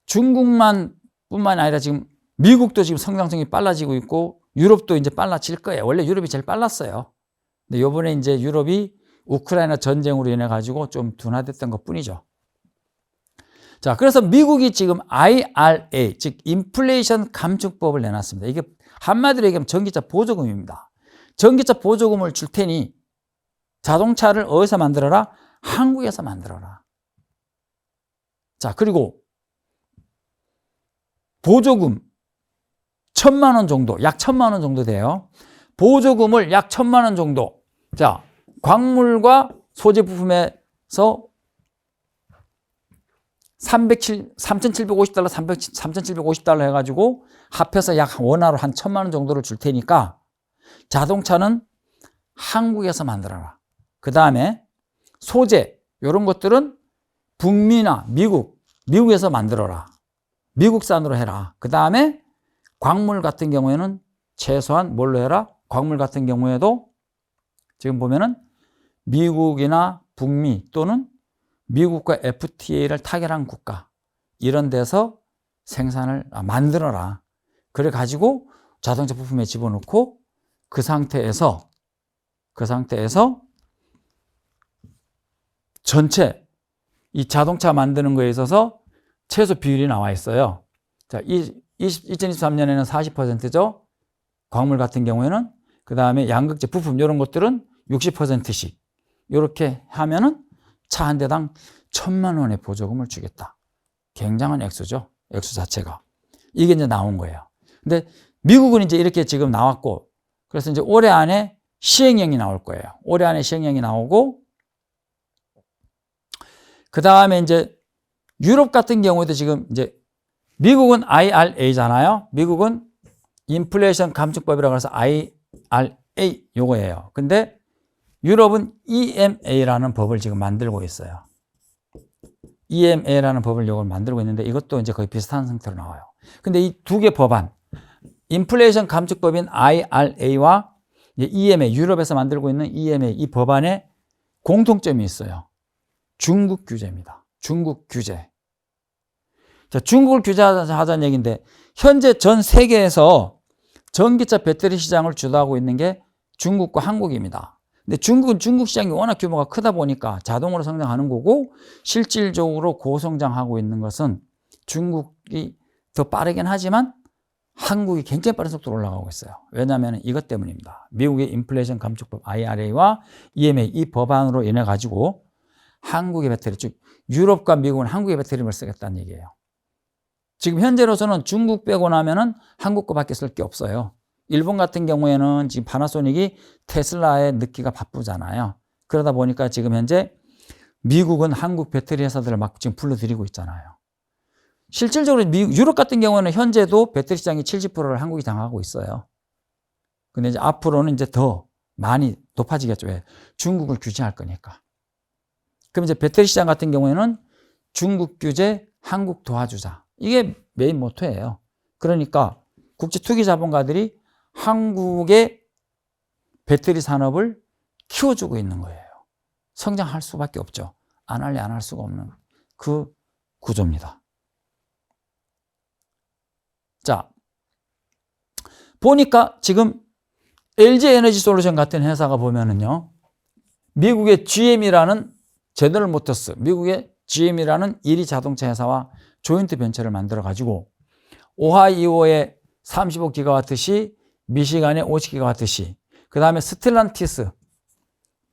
중국만 뿐만 아니라 지금 미국도 지금 성장성이 빨라지고 있고 유럽도 이제 빨라질 거예요. 원래 유럽이 제일 빨랐어요. 근데 요번에 이제 유럽이 우크라이나 전쟁으로 인해 가지고 좀 둔화됐던 것 뿐이죠. 자, 그래서 미국이 지금 IRA, 즉 인플레이션 감축법을 내놨습니다. 이게 한마디로 얘기하면 전기차 보조금입니다. 전기차 보조금을 줄 테니 자동차를 어디서 만들어라? 한국에서 만들어라. 자, 그리고 보조금 1,000만 원 정도, 약 1,000만 원 정도 돼요. 보조금을 약 1,000만 원 정도. 자, 광물과 소재 부품에서 3,750달러, 3,750달러 해가지고 합해서 약 원화로 한 1,000만 원 정도를 줄 테니까 자동차는 한국에서 만들어라. 그 다음에 소재, 이런 것들은 북미나 미국에서 만들어라. 미국산으로 해라. 그 다음에 광물 같은 경우에는 최소한 뭘로 해라? 광물 같은 경우에도 지금 보면은 미국이나 북미 또는 미국과 FTA를 타결한 국가 이런 데서 생산을 만들어라. 그래 가지고 자동차 부품에 집어넣고 그 상태에서 전체 이 자동차 만드는 거에 있어서 최소 비율이 나와 있어요. 자, 2023년에는 40%죠. 광물 같은 경우에는. 그 다음에 양극재 부품 이런 것들은 60%씩 이렇게 하면은 차 한 대당 1,000만 원의 보조금을 주겠다. 굉장한 액수죠. 액수 자체가. 이게 이제 나온 거예요. 근데 미국은 이제 이렇게 지금 나왔고, 그래서 이제 올해 안에 시행령이 나올 거예요. 올해 안에 시행령이 나오고, 그 다음에 이제 유럽 같은 경우에도 지금 이제 미국은 IRA잖아요. 미국은 인플레이션 감축법이라고 해서 IRA 요거예요. 근데 유럽은 EMA라는 법을 지금 만들고 있어요. EMA라는 법을 요걸 만들고 있는데 이것도 이제 거의 비슷한 상태로 나와요. 근데 이 두 개 법안, 인플레이션 감축법인 IRA와 EMA, 유럽에서 만들고 있는 EMA, 이 법안에 공통점이 있어요. 중국 규제입니다. 중국 규제. 자, 중국을 규제하자는 얘기인데 현재 전 세계에서 전기차 배터리 시장을 주도하고 있는 게 중국과 한국입니다. 근데 중국은 중국 시장이 워낙 규모가 크다 보니까 자동으로 성장하는 거고 실질적으로 고성장하고 있는 것은 중국이 더 빠르긴 하지만 한국이 굉장히 빠른 속도로 올라가고 있어요. 왜냐하면 이것 때문입니다. 미국의 인플레이션 감축법 IRA와 EMA 이 법안으로 인해 가지고 한국의 배터리, 즉 유럽과 미국은 한국의 배터리를 쓰겠다는 얘기예요. 지금 현재로서는 중국 빼고 나면은 한국 거밖에 쓸 게 없어요. 일본 같은 경우에는 지금 파나소닉이 테슬라에 넣기가 바쁘잖아요. 그러다 보니까 지금 현재 미국은 한국 배터리 회사들을 막 지금 불러들이고 있잖아요. 실질적으로 유럽 같은 경우는 현재도 배터리 시장이 70%를 한국이 장악하고 있어요. 근데 이제 앞으로는 이제 더 많이 높아지겠죠. 왜? 중국을 규제할 거니까. 그럼 이제 배터리 시장 같은 경우에는 중국 규제, 한국 도와주자. 이게 메인 모토예요. 그러니까 국제 투기 자본가들이 한국의 배터리 산업을 키워주고 있는 거예요. 성장할 수밖에 없죠. 안 할래 안 할 수가 없는 그 구조입니다. 자, 보니까 지금 LG 에너지 솔루션 같은 회사가 보면은요, 미국의 GM이라는 제너럴 모터스, 미국의 GM이라는 1위 자동차 회사와 조인트 벤처를 만들어 가지고 오하이오에 35기가와트시, 미시간에 50기가와트시, 그 다음에 스텔란티스,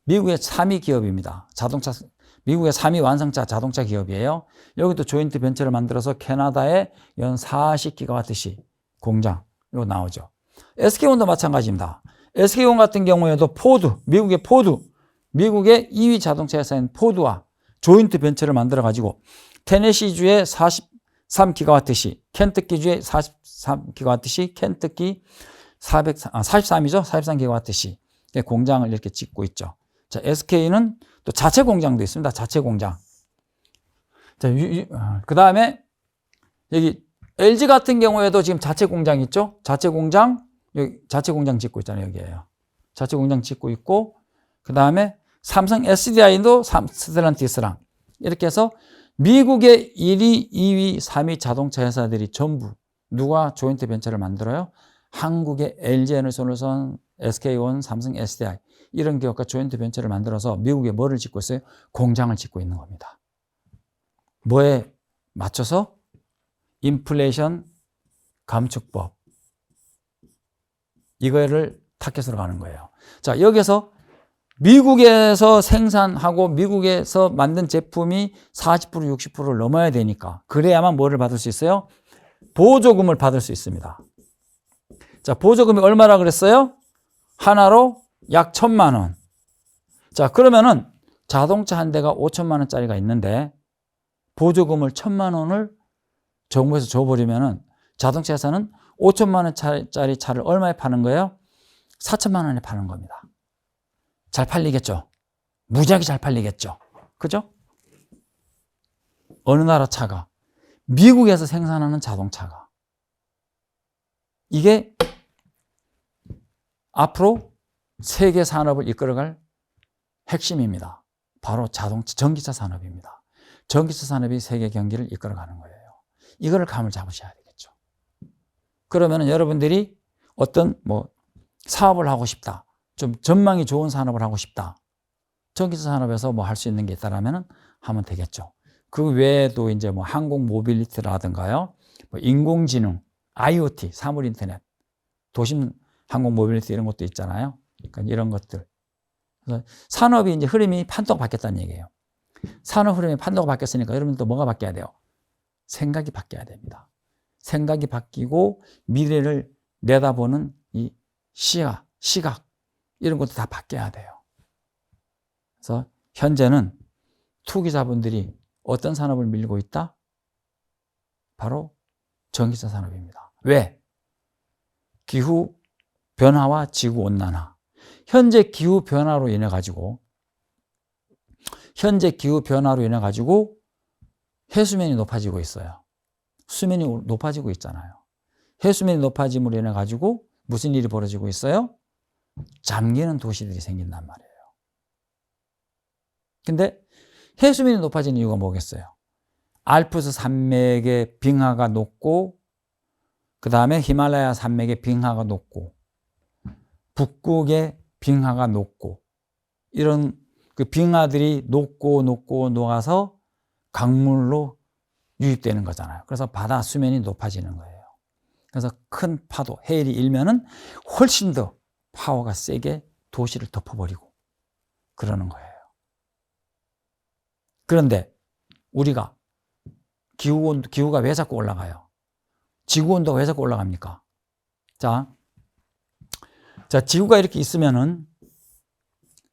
미국의 3위 기업입니다. 미국의 3위 완성차 자동차 기업이에요. 여기도 조인트 벤처를 만들어서 캐나다에 연 40기가와트시 공장, 이거 나오죠. SK온도 마찬가지입니다. SK온 같은 경우에도 포드, 미국의 2위 자동차 회사인 포드와 조인트 벤처를 만들어가지고 테네시주의 43기가와트시, 켄터키주의 43기가와트시, 켄터키 43이죠. 43기가와트시 공장을 이렇게 짓고 있죠. 자, SK는 또 자체 공장도 있습니다. 자체 공장. 자, 그 다음에 여기 LG 같은 경우에도 지금 자체 공장 있죠. 자체 공장, 여기 자체 공장 짓고 있잖아요. 여기에요. 자체 공장 짓고 있고, 그 다음에 삼성 SDI도 스텔란티스랑 이렇게 해서 미국의 1위, 2위, 3위 자동차 회사들이 전부 누가 조인트 벤처를 만들어요? 한국의 LG에너지솔루션, SK온, 삼성 SDI 이런 기업과 조인트 벤처를 만들어서 미국에 뭐를 짓고 있어요? 공장을 짓고 있는 겁니다. 뭐에 맞춰서? 인플레이션 감축법. 이거를 타겟으로 가는 거예요. 자, 여기서 미국에서 생산하고 미국에서 만든 제품이 40% 60%를 넘어야 되니까 그래야만 뭐를 받을 수 있어요? 보조금을 받을 수 있습니다. 자, 보조금이 얼마라 그랬어요? 하나로 약 1,000만 원. 자, 그러면은 자동차 한 대가 5천만 원짜리가 있는데 보조금을 1,000만 원을 정부에서 줘버리면은 자동차 회사는 5천만 원짜리 차를 얼마에 파는 거예요? 4천만 원에 파는 겁니다. 잘 팔리겠죠? 무지하게 잘 팔리겠죠? 그죠? 어느 나라 차가? 미국에서 생산하는 자동차가. 이게 앞으로 세계 산업을 이끌어갈 핵심입니다. 바로 전기차 산업입니다. 전기차 산업이 세계 경기를 이끌어가는 거예요. 이거를 감을 잡으셔야 되겠죠. 그러면은 여러분들이 어떤 사업을 하고 싶다. 좀 전망이 좋은 산업을 하고 싶다. 전기차 산업에서 할 수 있는 게 있다라면 하면 되겠죠. 그 외에도 이제 항공 모빌리티라든가요. 인공지능, IoT, 사물 인터넷, 도심 항공 모빌리티 이런 것도 있잖아요. 그러니까 이런 것들. 그래서 산업이 이제 흐름이 판도가 바뀌었다는 얘기예요. 산업 흐름이 판도가 바뀌었으니까 여러분도 뭐가 바뀌어야 돼요? 생각이 바뀌어야 됩니다. 생각이 바뀌고 미래를 내다보는 이 시각 이런 것도 다 바뀌어야 돼요. 그래서 현재는 투기자분들이 어떤 산업을 밀고 있다? 바로 전기차 산업입니다. 왜? 기후 변화와 지구 온난화. 현재 기후 변화로 인해 가지고 해수면이 높아지고 있어요. 수면이 높아지고 있잖아요. 해수면이 높아짐으로 인해 가지고 무슨 일이 벌어지고 있어요? 잠기는 도시들이 생긴단 말이에요. 근데 해수면이 높아지는 이유가 뭐겠어요? 알프스 산맥의 빙하가 녹고, 그 다음에 히말라야 산맥의 빙하가 녹고, 북극의 빙하가 녹고, 이런 그 빙하들이 녹고 녹아서 강물로 유입되는 거잖아요. 그래서 바다 수면이 높아지는 거예요. 그래서 큰 파도, 해일이 일면은 훨씬 더 파워가 세게 도시를 덮어버리고 그러는 거예요. 그런데 우리가 기후가 왜 자꾸 올라가요? 지구온도가 왜 자꾸 올라갑니까? 자, 지구가 이렇게 있으면은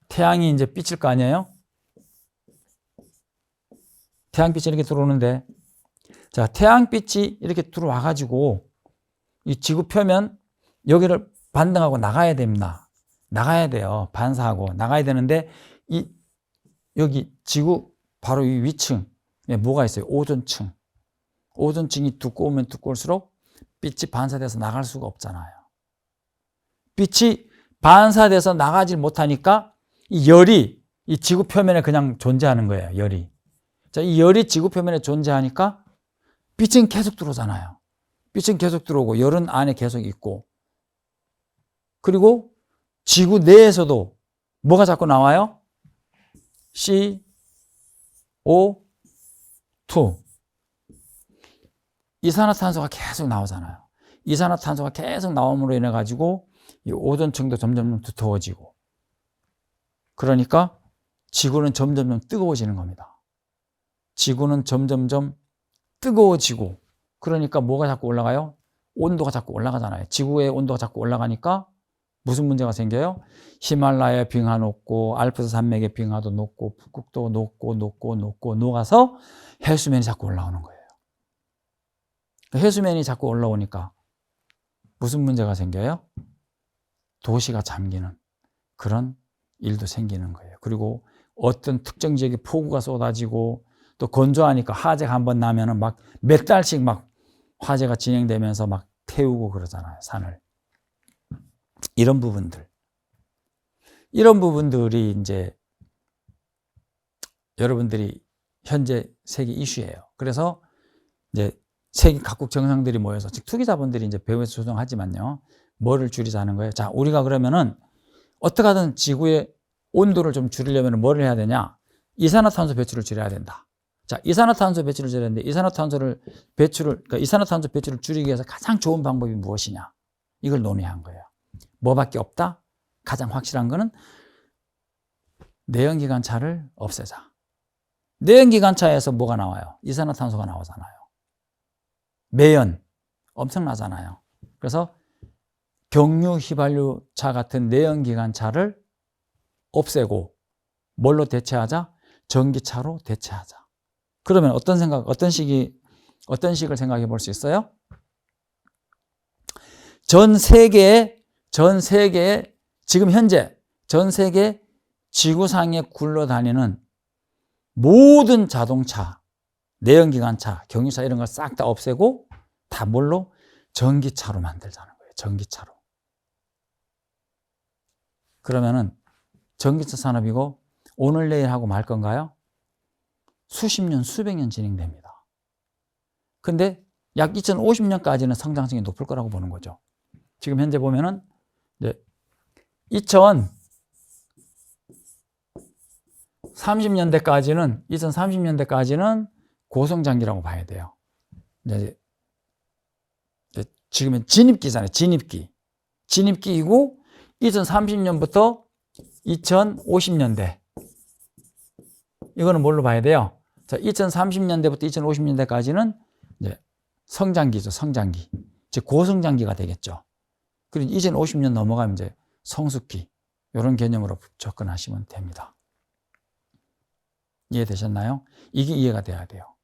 태양이 이제 비칠 거 아니에요? 태양빛이 이렇게 들어오는데, 자, 태양빛이 이렇게 들어와가지고 이 지구 표면 여기를 반등하고 나가야 됩니다. 나가야 돼요. 반사하고 나가야 되는데 여기 지구 바로 이 위층에 뭐가 있어요? 오존층. 오존층이 두꺼우면 두꺼울수록 빛이 반사돼서 나갈 수가 없잖아요. 빛이 반사돼서 나가질 못하니까 이 열이 이 지구 표면에 그냥 존재하는 거예요. 열이. 자, 이 열이 지구 표면에 존재하니까 빛은 계속 들어오잖아요. 빛은 계속 들어오고 열은 안에 계속 있고, 그리고 지구 내에서도 뭐가 자꾸 나와요? CO2. 이산화탄소가 계속 나오잖아요. 이산화탄소가 계속 나옴으로 인해 가지고 이 오존층도 점점 두터워지고, 그러니까 지구는 점점 뜨거워지는 겁니다. 지구는 점점 뜨거워지고, 그러니까 뭐가 자꾸 올라가요? 온도가 자꾸 올라가잖아요. 지구의 온도가 자꾸 올라가니까 무슨 문제가 생겨요? 히말라야 빙하 녹고 알프스 산맥의 빙하도 녹고 북극도 녹고 녹아서 해수면이 자꾸 올라오는 거예요. 해수면이 자꾸 올라오니까 무슨 문제가 생겨요? 도시가 잠기는 그런 일도 생기는 거예요. 그리고 어떤 특정 지역에 폭우가 쏟아지고 또 건조하니까 화재가 한번 나면은 막 몇 달씩 막 화재가 진행되면서 막 태우고 그러잖아요, 산을. 이런 부분들이 이제 여러분들이 현재 세계 이슈예요. 그래서 이제 세계 각국 정상들이 모여서, 즉 투기자본들이 이제 배후에서 조정하지만요, 뭐를 줄이자는 거예요? 자, 우리가 그러면은 어떻게 하든 지구의 온도를 좀 줄이려면 뭐를 해야 되냐? 이산화탄소 배출을 줄여야 된다. 자, 이산화탄소 배출을 줄여야 되는데 그러니까 이산화탄소 배출을 줄이기 위해서 가장 좋은 방법이 무엇이냐? 이걸 논의한 거예요. 뭐밖에 없다? 가장 확실한 거는 내연기관차를 없애자. 내연기관차에서 뭐가 나와요? 이산화탄소가 나오잖아요. 매연 엄청나잖아요. 그래서 경유, 휘발유차 같은 내연기관차를 없애고 뭘로 대체하자? 전기차로 대체하자. 그러면 어떤 식을 생각해 볼 수 있어요? 전 세계에 지금 현재 전 세계 지구상에 굴러다니는 모든 자동차, 내연기관차, 경유차 이런 걸 싹 다 없애고 다 뭘로? 전기차로 만들자는 거예요. 전기차로. 그러면은 전기차 산업이고 오늘 내일 하고 말 건가요? 수십 년, 수백 년 진행됩니다. 근데 약 2050년까지는 성장성이 높을 거라고 보는 거죠. 지금 현재 보면은 이제 2030년대까지는 고성장기라고 봐야 돼요. 이제 지금은 진입기잖아요. 진입기이고 2030년부터 2050년대. 이거는 뭘로 봐야 돼요? 자, 2030년대부터 2050년대까지는 이제 성장기죠. 성장기. 즉 고성장기가 되겠죠. 그리고 2050년 넘어가면 이제 성숙기. 이런 개념으로 접근하시면 됩니다. 이해되셨나요? 이게 이해가 돼야 돼요.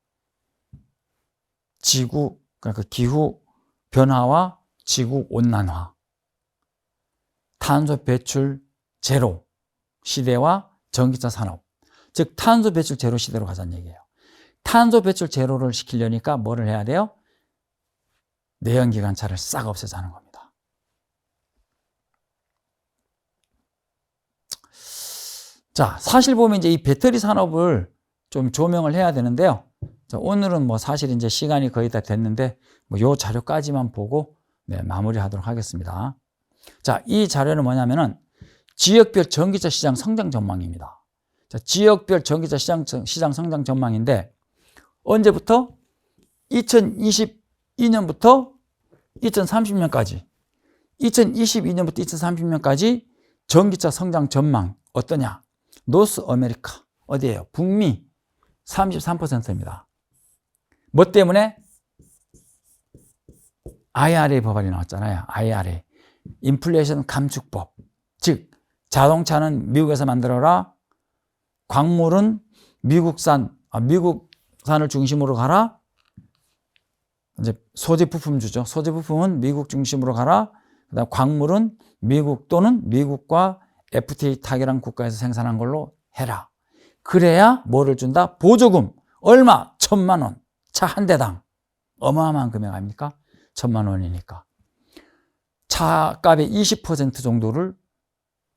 지구, 그러니까 기후 변화와 지구 온난화, 탄소 배출 제로 시대와 전기차 산업, 즉 탄소 배출 제로 시대로 가자는 얘기예요. 탄소 배출 제로를 시키려니까 뭐를 해야 돼요? 내연기관차를 싹 없애자는 겁니다. 자, 사실 보면 이제 이 배터리 산업을 좀 조명을 해야 되는데요. 자, 오늘은 뭐 사실 이제 시간이 거의 다 됐는데 뭐 요 자료까지만 보고 마무리하도록 하겠습니다. 자, 이 자료는 뭐냐면은 지역별 전기차 시장 성장 전망입니다. 자, 지역별 전기차 시장 성장 전망인데 언제부터? 2022년부터 2030년까지 2022년부터 2030년까지 전기차 성장 전망 어떠냐? 노스 아메리카 어디예요? 북미 33%입니다. 뭐 때문에? IRA 법안이 나왔잖아요. IRA 인플레이션 감축법. 즉 자동차는 미국에서 만들어라. 광물은 미국산을 중심으로 가라. 이제 소재 부품 주죠. 소재 부품은 미국 중심으로 가라. 그다음 광물은 미국 또는 미국과 FTA 타결한 국가에서 생산한 걸로 해라. 그래야 뭐를 준다? 보조금. 얼마? 1,000만 원. 차 한 대당. 어마어마한 금액 아닙니까? 1,000만 원이니까. 차값의 20% 정도를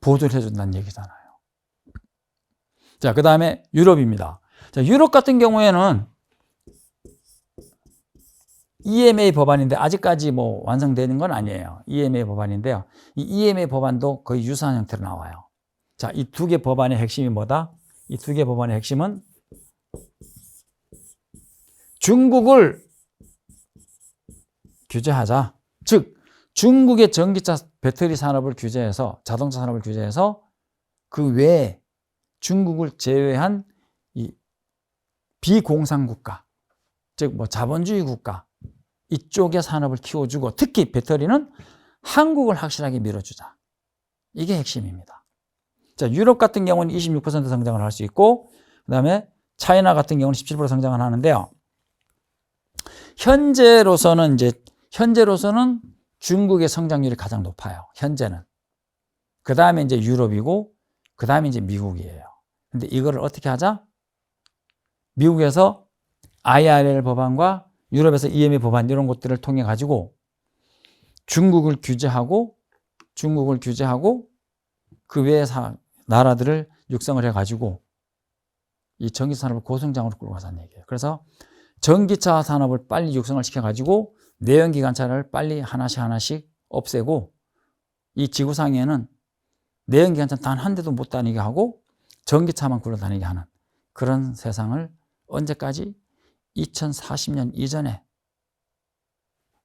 보조를 해준다는 얘기잖아요. 자, 그 다음에 유럽입니다. 자, 유럽 같은 경우에는 EMA 법안인데 아직까지 뭐 완성되는 건 아니에요. EMA 법안인데요. 이 EMA 법안도 거의 유사한 형태로 나와요. 자, 이 두 개 법안의 핵심이 뭐다? 이 두 개 법안의 핵심은 중국을 규제하자. 즉 중국의 전기차 배터리 산업을 규제해서 자동차 산업을 규제해서 그 외에 중국을 제외한 이 비공산 국가, 즉 뭐 자본주의 국가 이쪽의 산업을 키워주고 특히 배터리는 한국을 확실하게 밀어주자. 이게 핵심입니다. 자, 유럽 같은 경우는 26% 성장을 할 수 있고 그 다음에 차이나 같은 경우는 17% 성장을 하는데요. 현재로서는 중국의 성장률이 가장 높아요. 현재는. 그 다음에 이제 유럽이고 그 다음에 이제 미국이에요. 근데 이거를 어떻게 하자? 미국에서 IRL 법안과 유럽에서 EMA 법안 이런 것들을 통해 가지고 중국을 규제하고 그 외의 나라들을 육성을 해 가지고 이 전기차 산업을 고성장으로 끌고 가자는 얘기예요. 그래서 전기차 산업을 빨리 육성을 시켜 가지고 내연기관차를 빨리 하나씩 없애고 이 지구상에는 내연기관차 단 한 대도 못 다니게 하고 전기차만 굴러다니게 하는 그런 세상을 언제까지? 2040년 이전에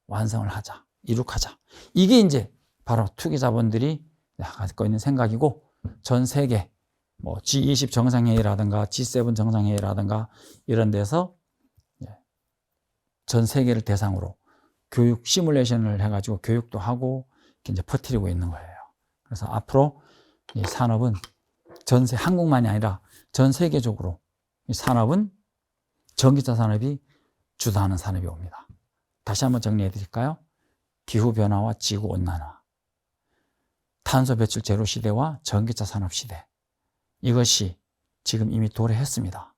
완성을 하자, 이룩하자. 이게 이제 바로 투기자본들이 갖고 있는 생각이고 전 세계 뭐 G20 정상회의라든가 G7 정상회의라든가 이런 데서 전 세계를 대상으로 교육 시뮬레이션을 해가지고 교육도 하고 이제 퍼뜨리고 있는 거예요. 그래서 앞으로 이 산업은 한국만이 아니라 전 세계적으로 이 산업은 전기차 산업이 주도하는 산업이 옵니다. 다시 한번 정리해 드릴까요? 기후변화와 지구온난화, 탄소 배출 제로 시대와 전기차 산업 시대, 이것이 지금 이미 도래했습니다.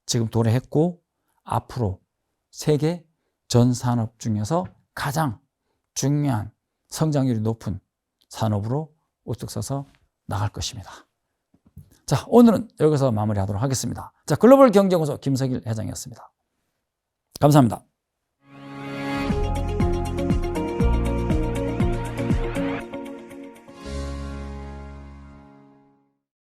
지금 도래했고 앞으로 세계 전 산업 중에서 가장 중요한 성장률이 높은 산업으로 우뚝 서서 나갈 것입니다. 자, 오늘은 여기서 마무리하도록 하겠습니다. 자, 글로벌 경제연구소 김석일 회장이었습니다. 감사합니다.